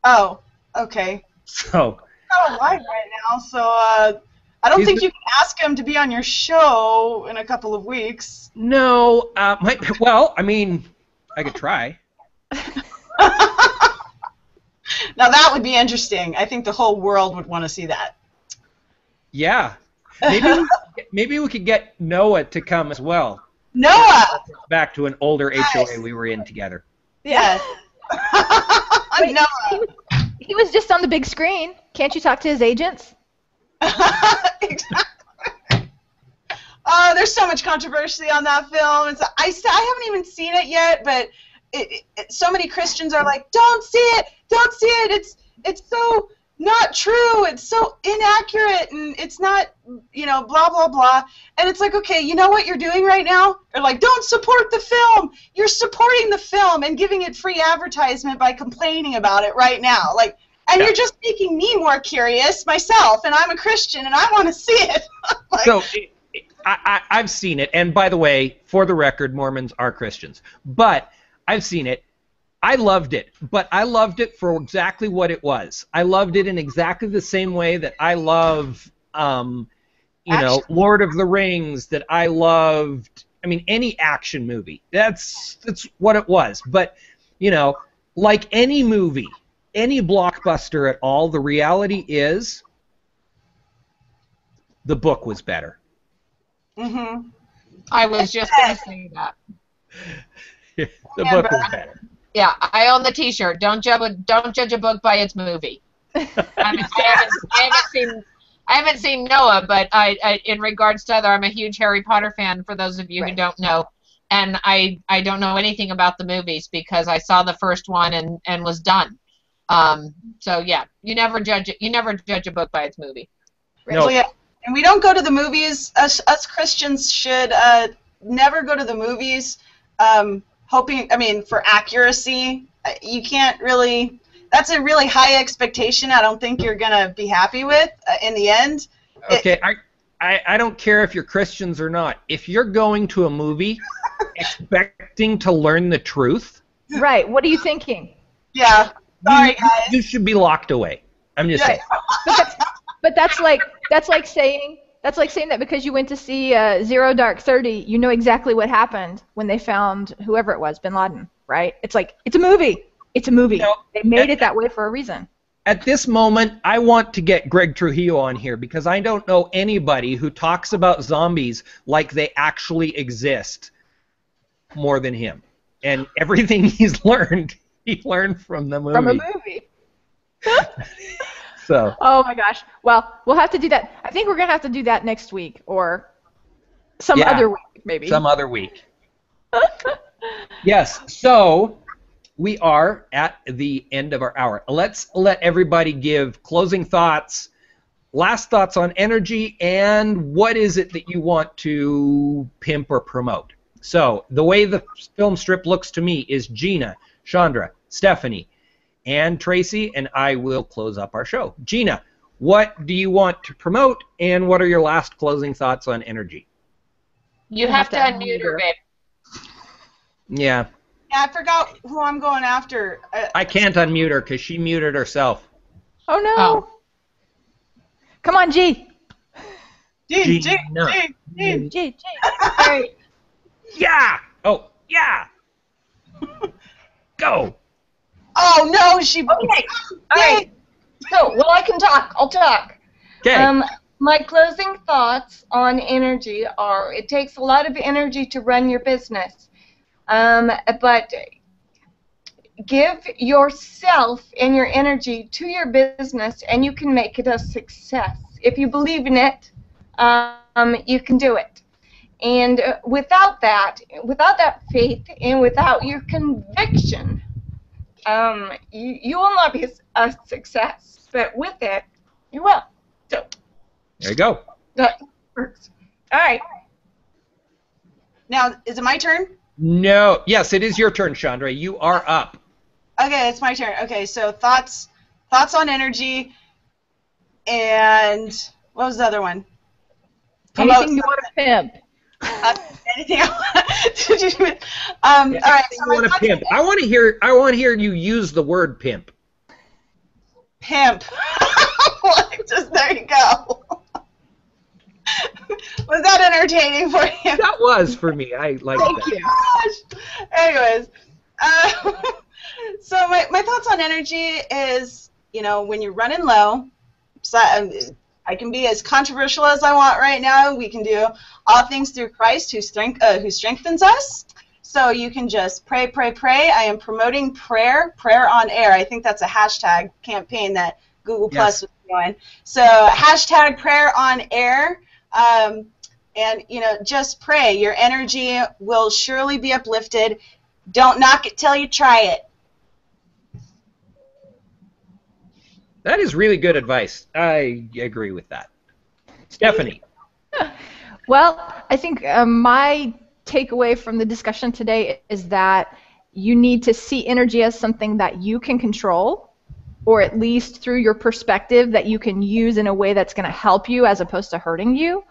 Oh, okay. So. He's not alive right now, so I don't think you can ask him to be on your show in a couple of weeks. No, well, I mean, I could try. Now that would be interesting. I think the whole world would want to see that. Yeah. Maybe we could get Noah to come as well. Noah! Back to an older HOA we were in together. Yes. Wait, Noah. He was just on the big screen. Can't you talk to his agents? Exactly. Oh, there's so much controversy on that film. I haven't even seen it yet, but so many Christians are like, don't see it, don't see it. It's so not true. It's so inaccurate, and it's not, you know, blah blah blah. And it's like, okay, you know what you're doing right now? They're like, don't support the film. You're supporting the film and giving it free advertisement by complaining about it right now. Like, and you're just making me more curious myself, and I'm a Christian, and I want to see it. Like, So, I've seen it, and by the way, for the record, Mormons are Christians. But I've seen it. I loved it, but I loved it for exactly what it was. I loved it in exactly the same way that I love, Lord of the Rings, that I loved, any action movie. That's what it was. But, like any movie, any blockbuster at all, the reality is the book was better. mm-hmm. I was just going to say that. The book was better. Yeah, I own the T-shirt. Don't judge a book by its movie. I haven't seen Noah, but I in regards to I'm a huge Harry Potter fan. For those of you who don't know, and I don't know anything about the movies because I saw the first one and was done. So yeah, you never judge a book by its movie. No. So, yeah, and we don't go to the movies. Us Christians should never go to the movies. Hoping, for accuracy, you can't really. That's a really high expectation. I don't think you're gonna be happy with in the end. Okay, I don't care if you're Christians or not. If you're going to a movie expecting to learn the truth, Right. What are you thinking? Yeah. Sorry, guys. you should be locked away. I'm just saying. But that's like saying that because you went to see Zero Dark 30, you know exactly what happened when they found whoever it was, Bin Laden, right? It's like, it's a movie. It's a movie. No, they made it that way for a reason. At this moment, I want to get Greg Trujillo on here because I don't know anybody who talks about zombies like they actually exist more than him. And everything he's learned, he learned from the movie. From a movie. So. Oh my gosh. Well, we'll have to do that. I think we're going to have to do that next week or some other week, maybe. Some other week. Yes. So we are at the end of our hour. Let's let everybody give closing thoughts last thoughts on energy, and what is it that you want to pimp or promote? So the way the film strip looks to me is Gina, Shawndra, Stephanie, and Tracy, and I will close up our show. Gina, what do you want to promote, and what are your last closing thoughts on energy? You have to unmute her, babe. Yeah. Yeah, I forgot who I'm going after. I can't unmute her because she muted herself. Oh no! Oh. Come on, G. G. G. All right. Yeah. Oh, yeah. Go. Oh no, she. Okay. All right. So, well, I can talk. I'll talk. Okay. My closing thoughts on energy are: it takes a lot of energy to run your business, but give yourself and your energy to your business, and you can make it a success. If you believe in it, you can do it. And without that faith, and without your conviction, you will not be a success. But with it, you will. So There you go. that works. All right. Now, is it my turn? No. Yes, it is your turn, Shawndra. You are up. Okay, it's my turn. Okay, so thoughts on energy, and what was the other one? Anything you want to pimp. Anything else? All right. So I want to pimp. I want to hear you use the word pimp. Pimp. Just there you go. Was that entertaining for you? That was for me. I like that. Thank you. Gosh. Anyways, so my thoughts on energy is, when you're running low, so I can be as controversial as I want right now. We can do all things through Christ who strengthens us. So you can just pray, pray, pray. I am promoting prayer on air. I think that's a hashtag campaign that Google Plus was doing. So hashtag prayer on air. And, just pray. Your energy will surely be uplifted. Don't knock it till you try it. That is really good advice. I agree with that. Stephanie. Well, I think my takeaway from the discussion today is that you need to see energy as something that you can control, or at least through your perspective that you can use in a way that's going to help you as opposed to hurting you.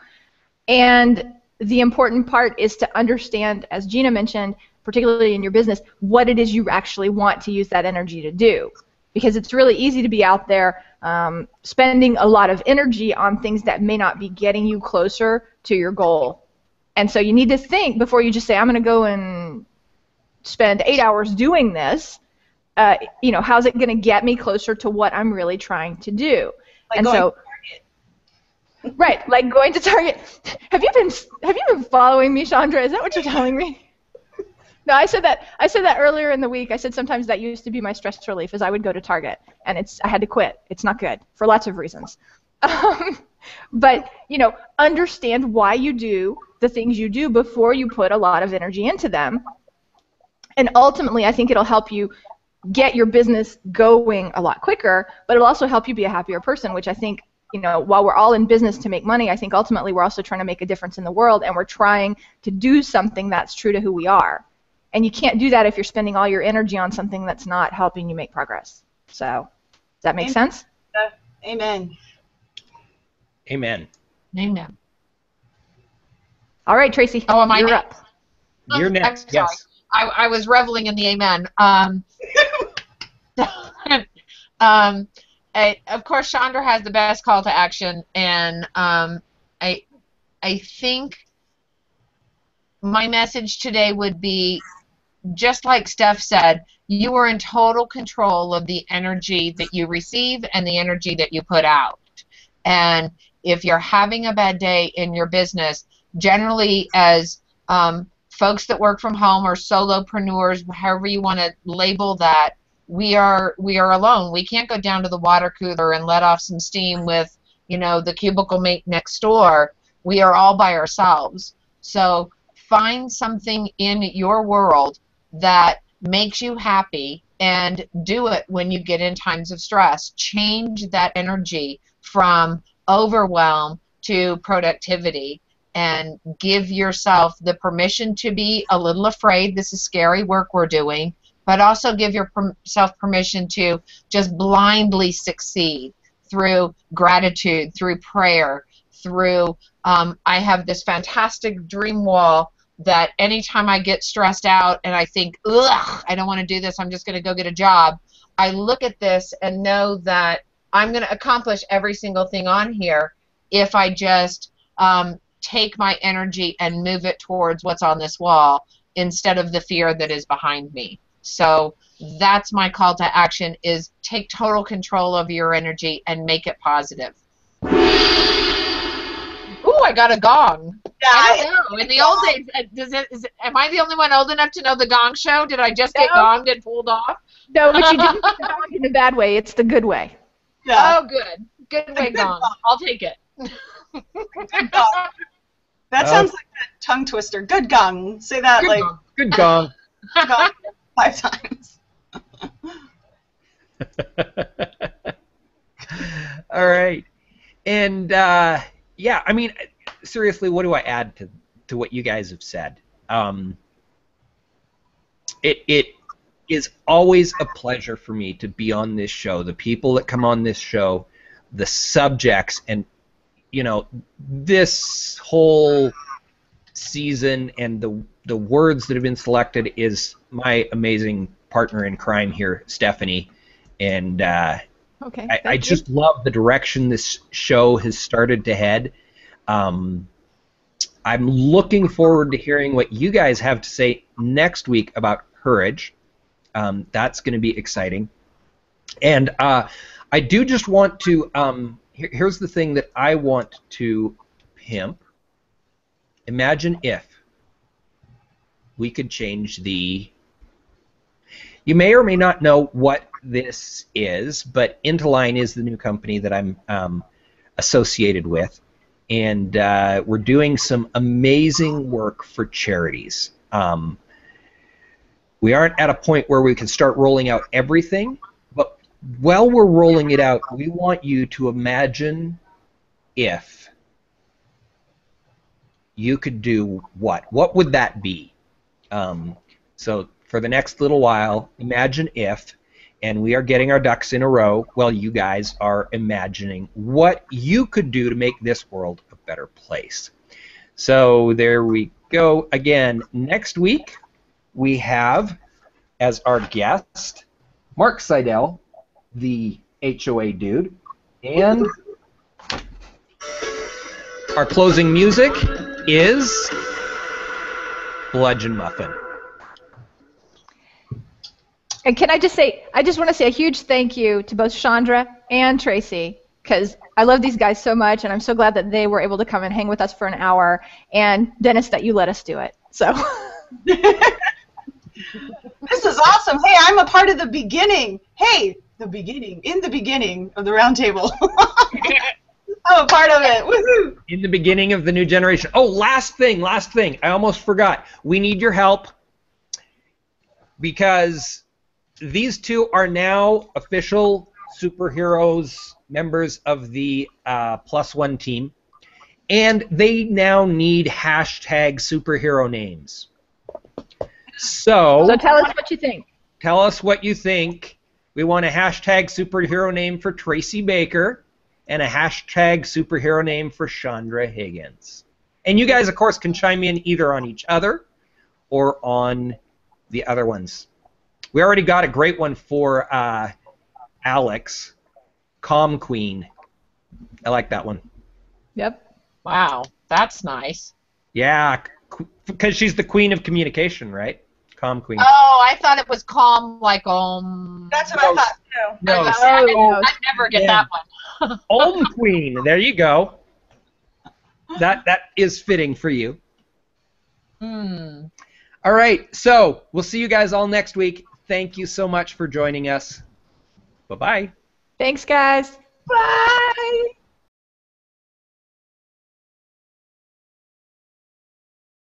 And the important part is to understand, as Gina mentioned, particularly in your business, what it is you actually want to use that energy to do. Because it's really easy to be out there spending a lot of energy on things that may not be getting you closer to your goal. And so you need to think before you just say, I'm going to go and spend 8 hours doing this. How's it going to get me closer to what I'm really trying to do? Right, like going to Target. Have you been following me, Shawndra? Is that what you're telling me? No, I said that earlier in the week. I said sometimes that used to be my stress relief, is I would go to Target, and I had to quit. It's not good for lots of reasons. But understand why you do the things you do before you put a lot of energy into them. And ultimately, I think it'll help you get your business going a lot quicker, but it'll also help you be a happier person, which I think, while we're all in business to make money, I think ultimately we're also trying to make a difference in the world, and we're trying to do something that's true to who we are. And you can't do that if you're spending all your energy on something that's not helping you make progress. So, does that make sense? Amen. Amen. Amen. All right, Tracy. Oh, am I you're next? up. You're next. Sorry. Yes. I was reveling in the amen. Of course, Shawndra has the best call to action, and I think my message today would be, just like Steph said, you are in total control of the energy that you receive and the energy that you put out. And if you're having a bad day in your business, generally as folks that work from home or solopreneurs, however you want to label that, we are alone. We can't go down to the water cooler and let off some steam with, the cubicle mate next door. We are all by ourselves. So find something in your world that makes you happy and do it when you get in times of stress. Change that energy from overwhelm to productivity, and give yourself the permission to be a little afraid. This is scary work we're doing, but also give yourself permission to just blindly succeed through gratitude, through prayer, through I have this fantastic dream wall that anytime I get stressed out and I think, ugh, I don't want to do this, I'm just going to go get a job, I look at this and know that I'm going to accomplish every single thing on here if I just take my energy and move it towards what's on this wall instead of the fear that is behind me. So that's my call to action, is take total control of your energy and make it positive. Ooh, I got a gong. Yeah, I don't know. In the old days, am I the only one old enough to know the Gong Show? Did I just get gonged and pulled off? No, but you didn't get gonged in a bad way. It's the good way. yeah. Oh, good. Good way gong. I'll take it. Good gong. That sounds like a tongue twister. Good gong. Say that Good like gong. Good gong. good gong 5 times. All right. And yeah, I mean, seriously, what do I add to what you guys have said? It is always a pleasure for me to be on this show. The people that come on this show, the subjects, and you know, this whole season and the words that have been selected is my amazing partner in crime here, Stephanie, and Okay. I just love the direction this show has started to head. I'm looking forward to hearing what you guys have to say next week about courage. That's going to be exciting. And I do just want to, here's the thing that I want to pimp. Imagine if we could change the... You may or may not know what this is, but Intaline is the new company that I'm associated with, and we're doing some amazing work for charities. We aren't at a point where we can start rolling out everything, but while we're rolling it out, we want you to imagine if you could do what? What would that be? So for the next little while, imagine if, and we are getting our ducks in a row while you guys are imagining what you could do to make this world a better place. So there we go. Again, next week we have as our guest Mark Seidel, the HOA dude, and our closing music is Bludgeon Muffin. And can I just say, I just want to say a huge thank you to both Shawndra and Tracy, because I love these guys so much, and I'm so glad that they were able to come and hang with us for an hour, and Dennis, that you let us do it. So. This is awesome. Hey, I'm a part of the beginning. Hey, the beginning, in the beginning of the Roundtable. I'm a part of it. Woohoo! In the beginning of the new generation. Oh, last thing. I almost forgot. We need your help because these two are now official superheroes, members of the +1 team, and they now need hashtag superhero names. So tell us what you think. Tell us what you think. We want a hashtag superhero name for Tracy Baker and a hashtag superhero name for Shawndra Higgins. And you guys, of course, can chime in either on each other or on the other ones. We already got a great one for Alex, Calm Queen. I like that one. Yep. Wow, that's nice. Yeah, because she's the queen of communication, right? Calm Queen. Oh, I thought it was calm, like That's what I thought too. No, I never get that one. Om Queen. There you go. That is fitting for you. All right, so we'll see you guys all next week. Thank you so much for joining us. Bye-bye. Thanks, guys. Bye.